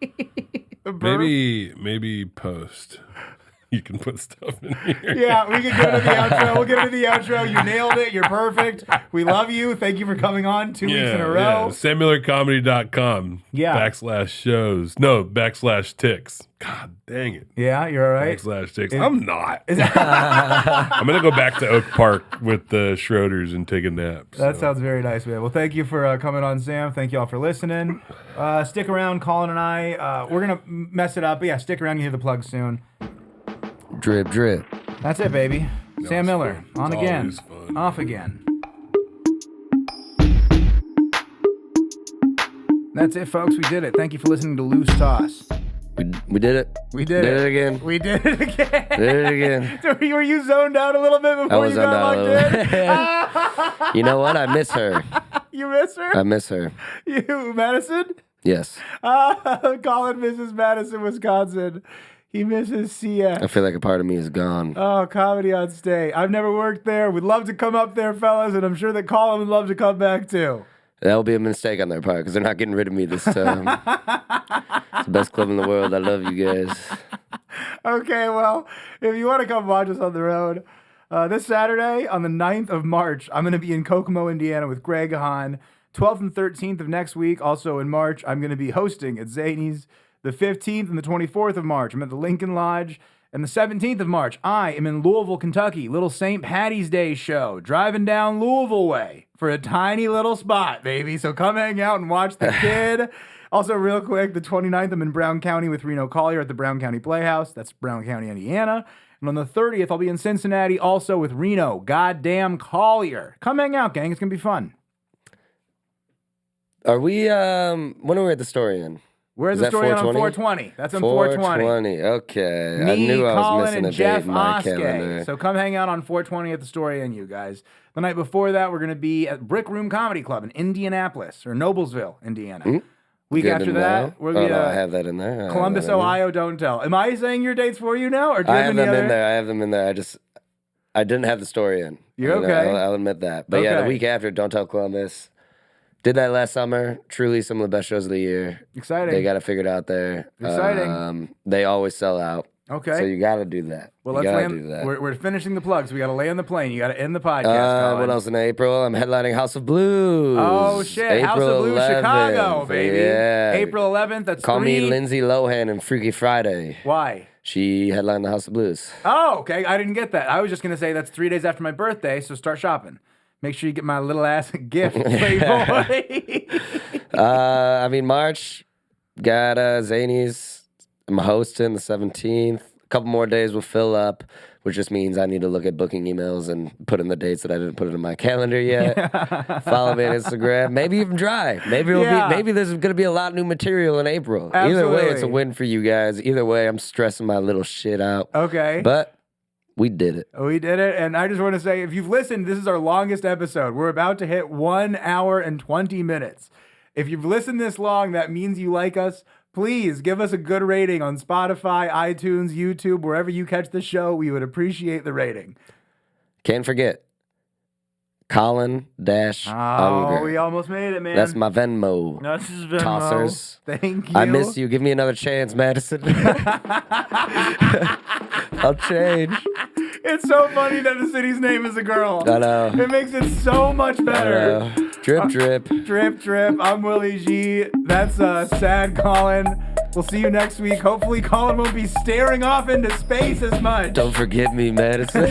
[SPEAKER 1] The burp.
[SPEAKER 3] Maybe post. You can put stuff in here.
[SPEAKER 1] Yeah, we can get into the outro. We'll get into the outro. You nailed it. You're perfect. We love you. Thank you for coming on 2 weeks in a row.
[SPEAKER 3] SamMillerComedy.com.
[SPEAKER 1] Yeah.
[SPEAKER 3] /shows. No, /ticks. God dang it.
[SPEAKER 1] Yeah, you're all right.
[SPEAKER 3] /ticks. I'm not. I'm going to go back to Oak Park with the Schroeders and take a nap.
[SPEAKER 1] That
[SPEAKER 3] so.
[SPEAKER 1] sounds very nice, man. Well, thank you for coming on, Sam. Thank you all for listening. Stick around, Colin and I. We're going to mess it up. But yeah, stick around. You hear the plug soon.
[SPEAKER 2] Drip, drip.
[SPEAKER 1] That's it, baby. Sam
[SPEAKER 3] it's
[SPEAKER 1] Miller,
[SPEAKER 3] fun.
[SPEAKER 1] on
[SPEAKER 3] It's
[SPEAKER 1] again,
[SPEAKER 3] always fun.
[SPEAKER 1] off again. That's it, folks. We did it. Thank you for listening to Loose Toss.
[SPEAKER 2] We did it.
[SPEAKER 1] We did
[SPEAKER 2] Did
[SPEAKER 1] it.
[SPEAKER 2] it again.
[SPEAKER 1] We did it again.
[SPEAKER 2] Did it again.
[SPEAKER 1] So were you zoned out a little bit before
[SPEAKER 2] was
[SPEAKER 1] you got
[SPEAKER 2] zoned
[SPEAKER 1] locked
[SPEAKER 2] out
[SPEAKER 1] in?
[SPEAKER 2] You know what? I miss her.
[SPEAKER 1] You miss her?
[SPEAKER 2] I miss her.
[SPEAKER 1] You, Madison?
[SPEAKER 2] Yes.
[SPEAKER 1] Colin misses Madison, Wisconsin. He misses CX.
[SPEAKER 2] I feel like a part of me is gone.
[SPEAKER 1] Oh, Comedy on State. I've never worked there. We'd love to come up there, fellas, and I'm sure that Colin would love to come back too.
[SPEAKER 2] That'll be a mistake on their part because they're not getting rid of me this time. It's the best club in the world. I love you guys.
[SPEAKER 1] Okay, well, if you want to come watch us on the road, this Saturday on the 9th of March, I'm going to be in Kokomo, Indiana with Greg Hahn. 12th and 13th of next week, also in March, I'm going to be hosting at Zany's. The 15th and the 24th of March, I'm at the Lincoln Lodge. And the 17th of March, I am in Louisville, Kentucky. Little St. Patty's Day show. Driving down Louisville way for a tiny little spot, baby. So come hang out and watch the kid. Also, real quick, the 29th, I'm in Brown County with Reno Collier at the Brown County Playhouse. That's Brown County, Indiana. And on the 30th, I'll be in Cincinnati also with Reno goddamn Collier. Come hang out, gang. It's going to be fun.
[SPEAKER 2] Are we, when are we at the story in?
[SPEAKER 1] Where's
[SPEAKER 2] Is
[SPEAKER 1] the
[SPEAKER 2] that
[SPEAKER 1] story on
[SPEAKER 2] 420?
[SPEAKER 1] 420? That's on 420.
[SPEAKER 2] 420. Okay.
[SPEAKER 1] Me,
[SPEAKER 2] I knew I was
[SPEAKER 1] Colin,
[SPEAKER 2] missing
[SPEAKER 1] and
[SPEAKER 2] a
[SPEAKER 1] Jeff
[SPEAKER 2] date in my
[SPEAKER 1] Oskay.
[SPEAKER 2] calendar.
[SPEAKER 1] So come hang out on 420 at the Story and you guys. The night before that, we're going to be at Brick Room Comedy Club in Indianapolis or Noblesville, Indiana. Week
[SPEAKER 2] Good
[SPEAKER 1] after
[SPEAKER 2] to know.
[SPEAKER 1] that, we're
[SPEAKER 2] Oh,
[SPEAKER 1] going
[SPEAKER 2] no, I
[SPEAKER 1] to
[SPEAKER 2] have that in there. I have
[SPEAKER 1] Columbus,
[SPEAKER 2] that in there.
[SPEAKER 1] Ohio. Don't tell. Am I saying your dates for you now, or do you
[SPEAKER 2] I
[SPEAKER 1] have
[SPEAKER 2] have
[SPEAKER 1] any
[SPEAKER 2] them
[SPEAKER 1] other?
[SPEAKER 2] in there. I have them in there. I didn't have the story in.
[SPEAKER 1] You're
[SPEAKER 2] You know,
[SPEAKER 1] okay.
[SPEAKER 2] I'll admit that. But yeah,
[SPEAKER 1] Okay.
[SPEAKER 2] the week after, Don't Tell Columbus. Did that last summer. Truly some of the best shows of the year.
[SPEAKER 1] Exciting.
[SPEAKER 2] They got it figured out there.
[SPEAKER 1] Exciting.
[SPEAKER 2] They always sell out.
[SPEAKER 1] Okay.
[SPEAKER 2] So you got to do that.
[SPEAKER 1] Well,
[SPEAKER 2] you
[SPEAKER 1] let's
[SPEAKER 2] gotta
[SPEAKER 1] land.
[SPEAKER 2] do that.
[SPEAKER 1] We're finishing the plugs. We got to land the plane. You got to end the podcast. Colin.
[SPEAKER 2] What else in April? I'm headlining House of Blues.
[SPEAKER 1] Oh shit! House of Blues,
[SPEAKER 2] 11th.
[SPEAKER 1] Chicago, baby.
[SPEAKER 2] Yeah.
[SPEAKER 1] April 11th. That's
[SPEAKER 2] Call
[SPEAKER 1] 3.
[SPEAKER 2] me Lindsay Lohan and Freaky Friday.
[SPEAKER 1] Why?
[SPEAKER 2] She headlined the House of Blues.
[SPEAKER 1] Oh, okay. I didn't get that. I was just gonna say that's 3 days after my birthday, so start shopping. Make sure you get my little ass gift, Playboy.
[SPEAKER 2] I mean, March, got Zanies. I'm hosting the 17th. A couple more days will fill up, which just means I need to look at booking emails and put in the dates that I didn't put in my calendar yet. Follow me on Instagram. Maybe even drive. Maybe maybe there's going to be a lot of new material in April.
[SPEAKER 1] Absolutely.
[SPEAKER 2] Either way, it's a win for you guys. Either way, I'm stressing my little shit out.
[SPEAKER 1] Okay.
[SPEAKER 2] But we did it.
[SPEAKER 1] We did it, and I just want to say, if you've listened, this is our longest episode. We're about to hit 1 hour and 20 minutes. If you've listened this long, that means you like us. Please give us a good rating on Spotify, iTunes, YouTube, wherever you catch the show. We would appreciate the rating.
[SPEAKER 2] Can't forget, Collin Dash
[SPEAKER 1] Oh,
[SPEAKER 2] Unger.
[SPEAKER 1] we almost made it, man.
[SPEAKER 2] That's my Venmo.
[SPEAKER 1] That's his Venmo.
[SPEAKER 2] Tossers.
[SPEAKER 1] Thank you.
[SPEAKER 2] I miss you. Give me another chance, Madison. I'll change.
[SPEAKER 1] It's so funny that the city's name is a girl.
[SPEAKER 2] I know.
[SPEAKER 1] It makes it so much better.
[SPEAKER 2] Drip, drip.
[SPEAKER 1] Drip, drip. I'm Willie G. That's Sad Colin. We'll see you next week. Hopefully Colin won't be staring off into space as much.
[SPEAKER 2] Don't forget me, Madison.